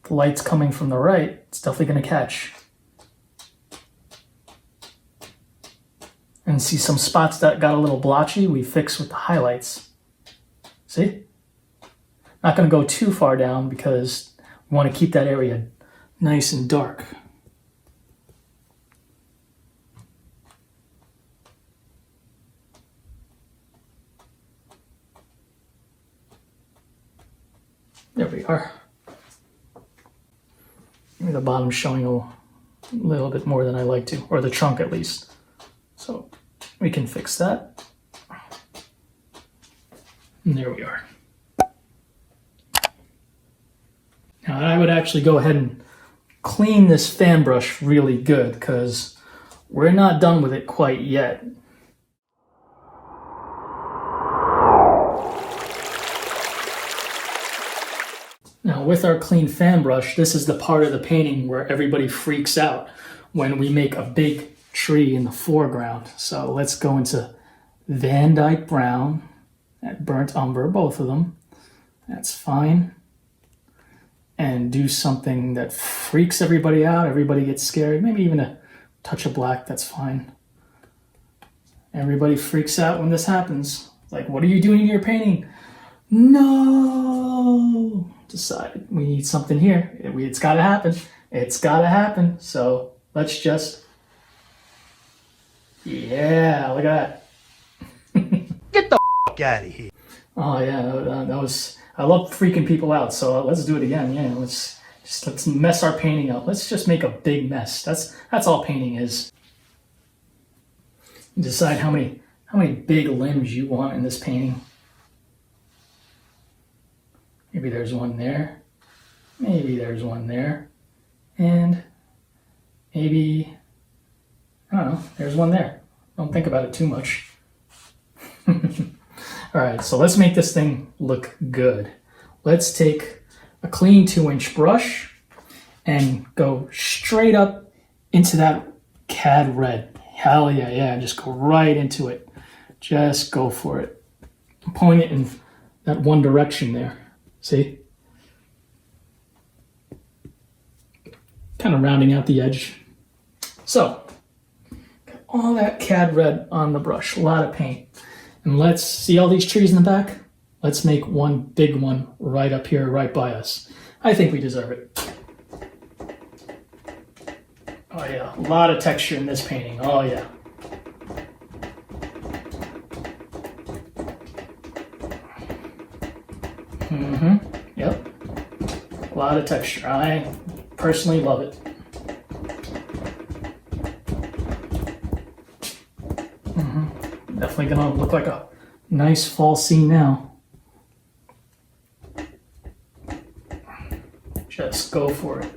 The light's coming from the right, it's definitely going to catch. And see some spots that got a little blotchy, we fix with the highlights. See? Not going to go too far down because we want to keep that area nice and dark. There we are. Maybe the bottom's showing a little bit more than I like to, or the trunk at least. So we can fix that. And there we are. Now I would actually go ahead and clean this fan brush really good because we're not done with it quite yet. Now with our clean fan brush, this is the part of the painting where everybody freaks out when we make a big tree in the foreground. So let's go into Dyke Brown, that burnt umber, both of them. That's fine. And do something that freaks everybody out. Everybody gets scared. Maybe even a touch of black, that's fine. Everybody freaks out when this happens. Like, what are you doing in your painting? No! Decided we need something here. It's gotta happen. It's gotta happen. So let's just, yeah, look at that. Get the f*** out of here. Oh yeah, that was, I love freaking people out. So let's do it again. Yeah, let's mess our painting up. Let's just make a big mess. That's all painting is. Decide how many big limbs you want in this painting. Maybe there's one there, maybe there's one there, and maybe, I don't know, there's one there. Don't think about it too much. All right, so let's make this thing look good. Let's take a clean 2-inch brush and go straight up into that Cad Red. Hell yeah, yeah, just go right into it. Just go for it. I'm pulling it in that one direction there. See? Kind of rounding out the edge. So, got all that Cad Red on the brush, a lot of paint. And let's see all these trees in the back? Let's make one big one right up here, right by us. I think we deserve it. Oh yeah, a lot of texture in this painting, oh yeah. Yep. A lot of texture. I personally love it. Definitely gonna look like a nice fall scene now. Just go for it.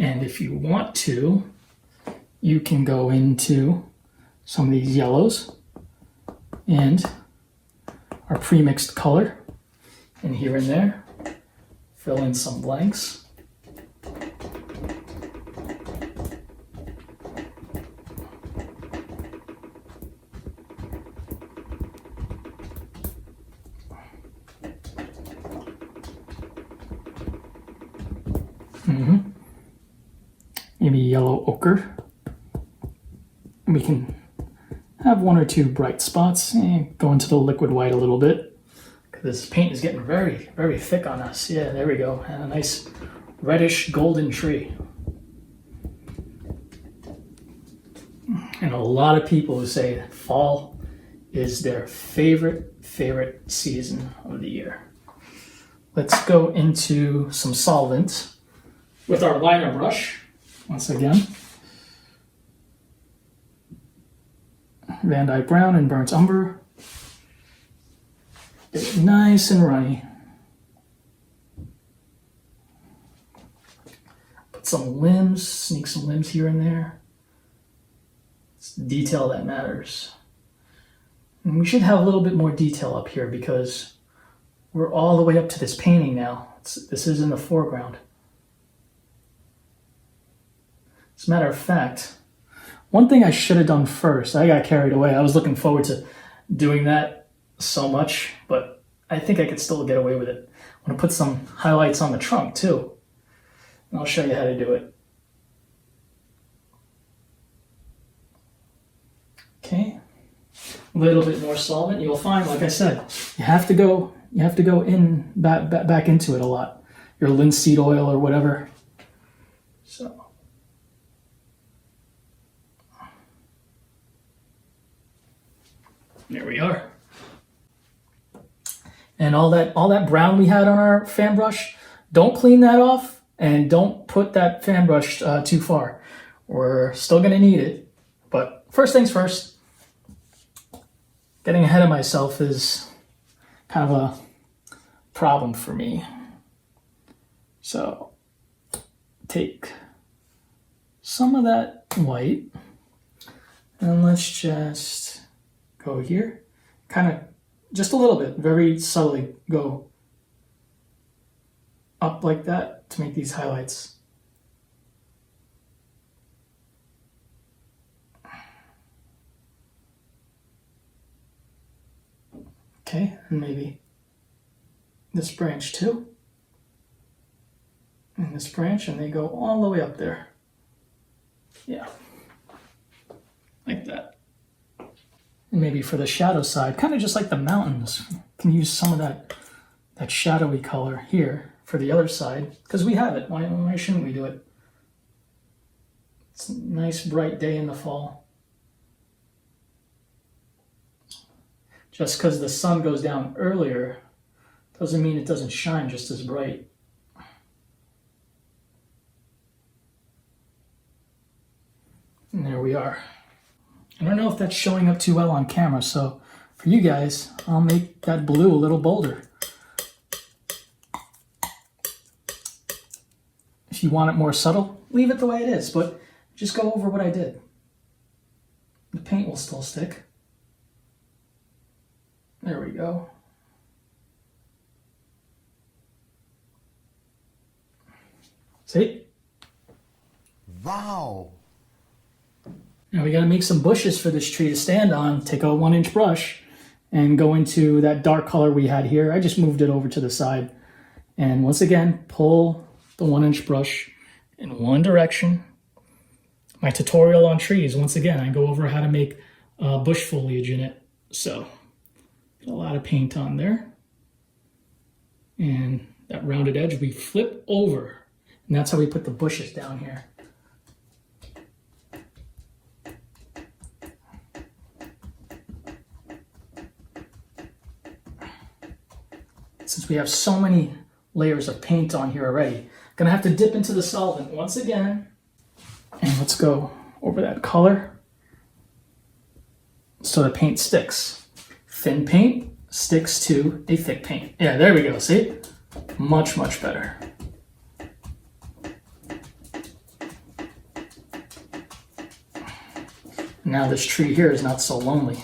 And if you want to, you can go into some of these yellows and our pre-mixed color, and here and there, fill in some blanks. Maybe yellow ochre. We can have one or two bright spots and go into the liquid white a little bit. This paint is getting very, very thick on us. Yeah, there we go. And a nice reddish golden tree. And a lot of people who say that fall is their favorite season of the year. Let's go into some solvent with our liner brush once again. Dyke Brown and burnt umber. Get it nice and runny. Put some limbs, sneak some limbs here and there. It's the detail that matters. And we should have a little bit more detail up here because we're all the way up to this painting now. This is in the foreground. As a matter of fact, one thing I should have done first, I got carried away. I was looking forward to doing that so much, but I think I could still get away with it. I'm going to put some highlights on the trunk too. And I'll show you how to do it. Okay. A little bit more solvent. You'll find, like I said, you have to go in back into it a lot. Your linseed oil or whatever. So there we are. And all that brown we had on our fan brush, don't clean that off and don't put that fan brush too far. We're still gonna need it, but first things first, getting ahead of myself is kind of a problem for me. So take some of that white and let's just go here, kind of just a little bit, very subtly go up like that to make these highlights. Okay, and maybe this branch too. And this branch, and they go all the way up there. Yeah, like that. And maybe for the shadow side, kind of just like the mountains, can use some of that shadowy color here for the other side, because we have it. Why shouldn't we do it? It's a nice bright day in the fall. Just because the sun goes down earlier doesn't mean it doesn't shine just as bright. And there we are. I don't know if that's showing up too well on camera, so for you guys, I'll make that blue a little bolder. If you want it more subtle, leave it the way it is, but just go over what I did. The paint will still stick. There we go. See? Wow. Now we got to make some bushes for this tree to stand on. Take a 1-inch brush and go into that dark color we had here. I just moved it over to the side. And once again, pull the 1-inch brush in one direction. My tutorial on trees, once again, I go over how to make bush foliage in it. So, a lot of paint on there. And that rounded edge we flip over. And that's how we put the bushes down here. Since we have so many layers of paint on here already, gonna have to dip into the solvent once again. And let's go over that color so the paint sticks. Thin paint sticks to a thick paint. Yeah, there we go, see? Much, much better. Now this tree here is not so lonely.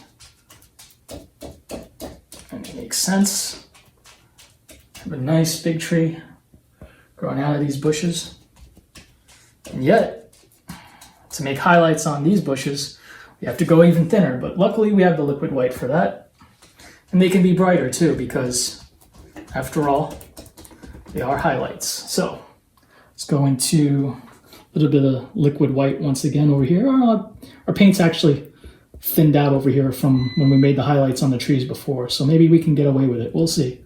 And it makes sense. Have a nice big tree growing out of these bushes. And yet, to make highlights on these bushes, we have to go even thinner. But luckily we have the liquid white for that. And they can be brighter too, because after all, they are highlights. So let's go into a little bit of liquid white once again over here. Our paint's actually thinned out over here from when we made the highlights on the trees before. So maybe we can get away with it. We'll see.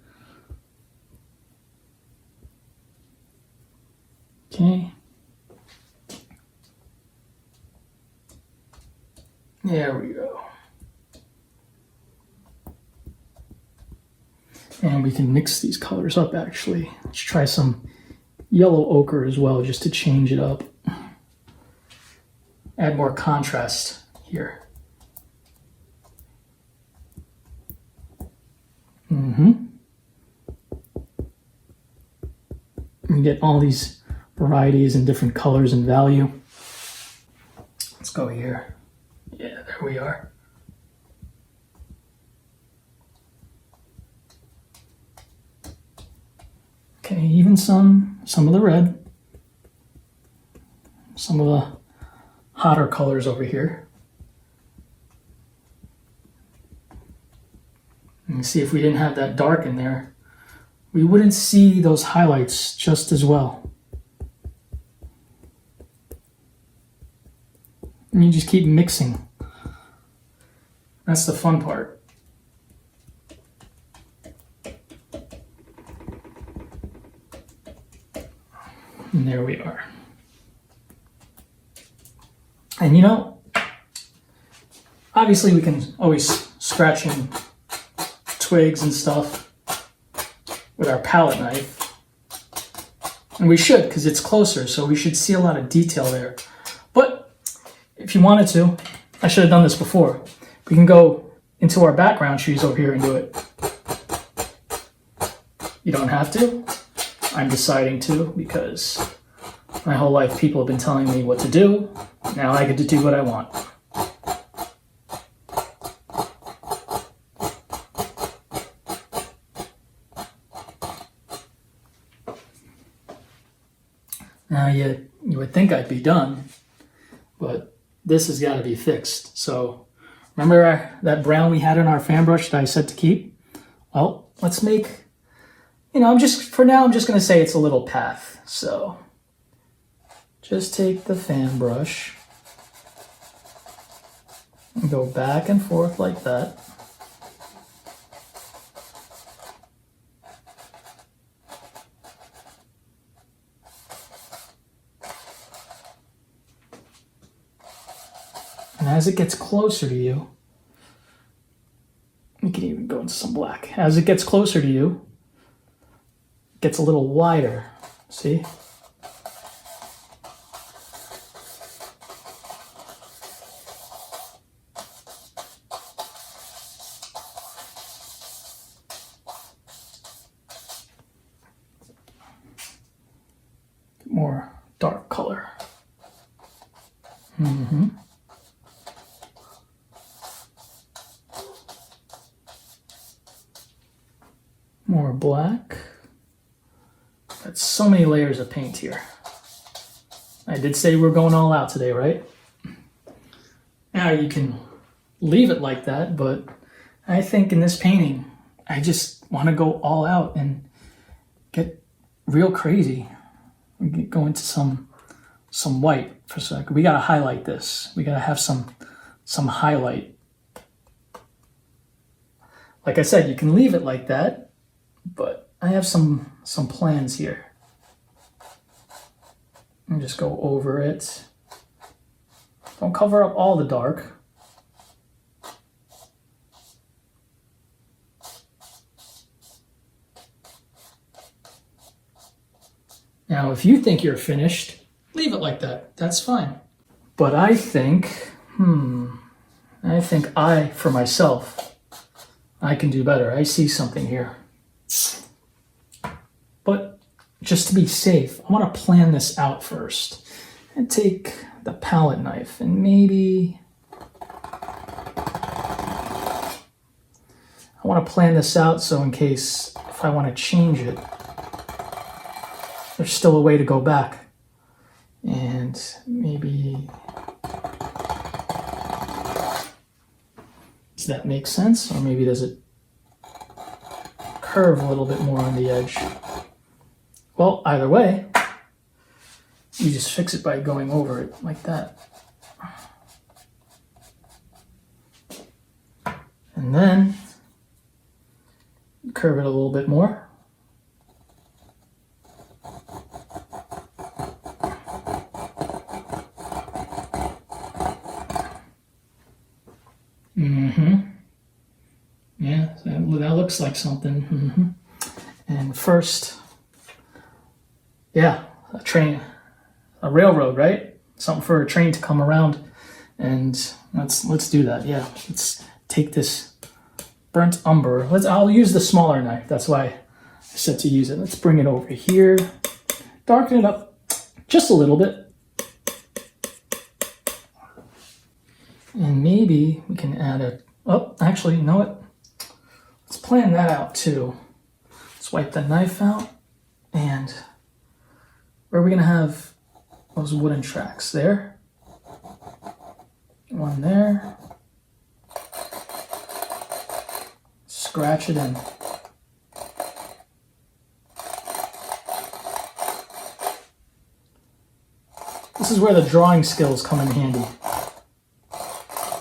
Okay. There we go. And we can mix these colors up actually. Let's try some yellow ochre as well, just to change it up. Add more contrast here. And get all these varieties and different colors and value. Let's go here. Yeah, there we are. Okay, even some of the red, some of the hotter colors over here. And see, if we didn't have that dark in there, we wouldn't see those highlights just as well. And you just keep mixing. That's the fun part. And there we are. And you know, obviously we can always scratch in twigs and stuff with our palette knife. And we should, because it's closer, so we should see a lot of detail there. But if you wanted to, I should have done this before. We can go into our background trees over here and do it. You don't have to. I'm deciding to, because my whole life people have been telling me what to do. Now I get to do what I want. Now you would think I'd be done, but this has got to be fixed. So remember that brown we had in our fan brush that I said to keep? Well, let's make, you know, for now I'm just going to say it's a little path. So just take the fan brush and go back and forth like that. And as it gets closer to you, we can even go into some black. As it gets closer to you, it gets a little wider. See? More dark color. more black. That's so many layers of paint here. I did say we're going all out today, right? Now you can leave it like that, but I think in this painting, I just want to go all out and get real crazy. We can go into some white for a second. We gotta highlight this. We gotta have some highlight. Like I said, you can leave it like that, but I have some plans here. And just go over it. Don't cover up all the dark. Now, if you think you're finished, leave it like that. That's fine. But I think, for myself, I can do better. I see something here. But just to be safe, I want to plan this out first. And take the palette knife and maybe... I want to plan this out so in case if I want to change it, there's still a way to go back. And maybe... Does that make sense? Or maybe does it curve a little bit more on the edge? Well, either way, you just fix it by going over it like that. And then curve it a little bit more. Yeah, that looks like something. And first, yeah, a railroad, right? Something for a train to come around, and let's do that. Yeah, let's take this burnt umber. I'll use the smaller knife. That's why I said to use it. Let's bring it over here, darken it up just a little bit. And maybe we can add actually, you know what? Let's plan that out too. Let's wipe the knife out. And where are we gonna have those wooden tracks? There. One there. Scratch it in. This is where the drawing skills come in handy.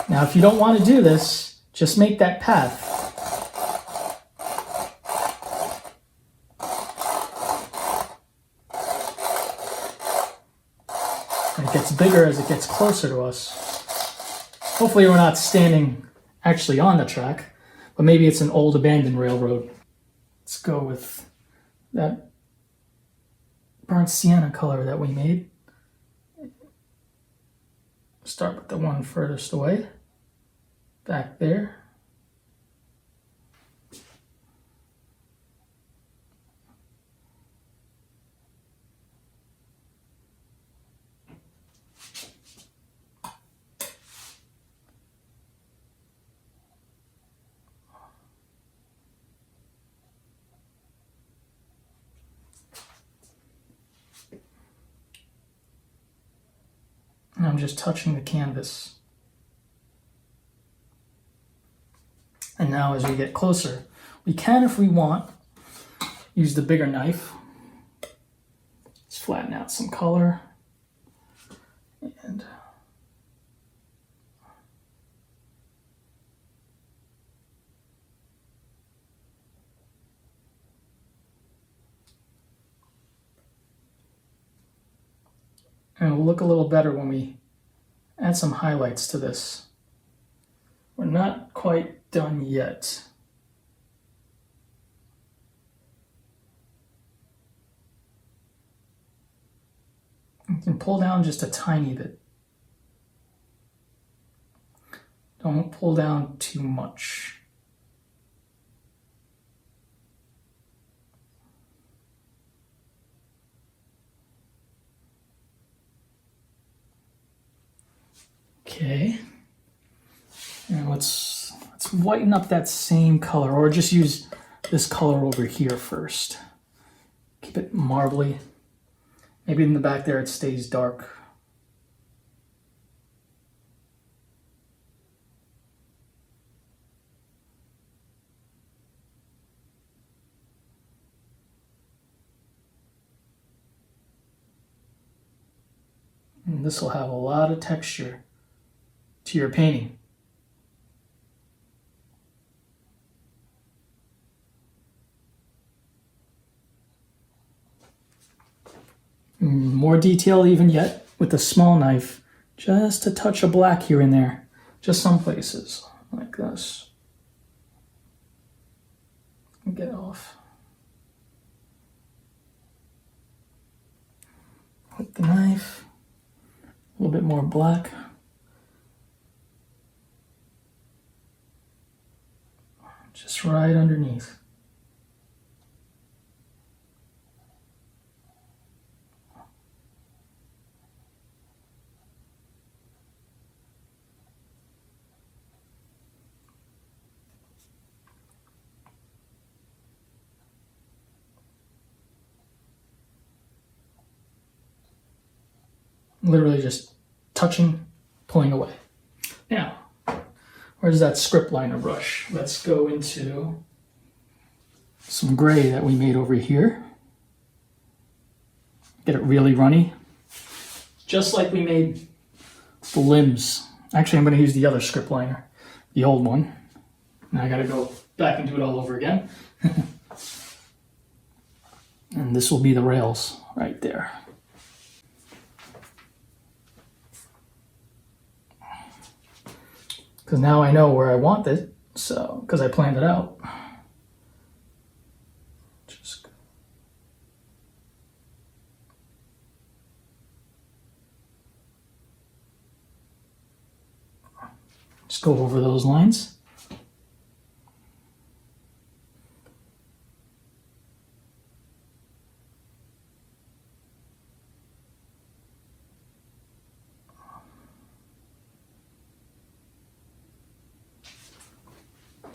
Now, if you don't want to do this, just make that path. And it gets bigger as it gets closer to us. Hopefully we're not standing actually on the track, but maybe it's an old abandoned railroad. Let's go with that burnt sienna color that we made. Start with the one furthest away. Back there. And I'm just touching the canvas. And now as we get closer, we can, if we want, use the bigger knife. Let's flatten out some color. And it'll look a little better when we add some highlights to this. We're not quite done yet. You can pull down just a tiny bit. Don't pull down too much. Okay. And let's whiten up that same color, or just use this color over here first. Keep it marbly. Maybe in the back there it stays dark. And this will have a lot of texture to your painting. More detail even yet with a small knife, just a touch of black here and there, just some places like this. Get off. With the knife, a little bit more black. Just right underneath. Literally just touching, pulling away. Now, where's that script liner brush? Let's go into some gray that we made over here. Get it really runny. Just like we made the limbs. Actually, I'm going to use the other script liner, the old one. Now I got to go back and do it all over again. And this will be the rails right there. Because now I know where I want it, so, because I planned it out. Just go over those lines.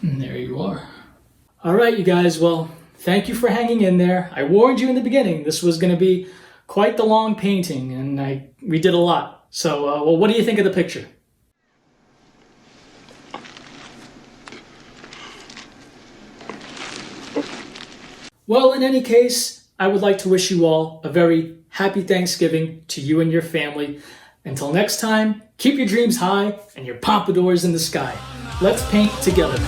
And there you are. All right, you guys. Well, thank you for hanging in there. I warned you in the beginning this was going to be quite the long painting, and we did a lot. So, well, what do you think of the picture? Well, in any case, I would like to wish you all a very happy Thanksgiving to you and your family. Until next time, keep your dreams high and your pompadours in the sky. Let's paint together.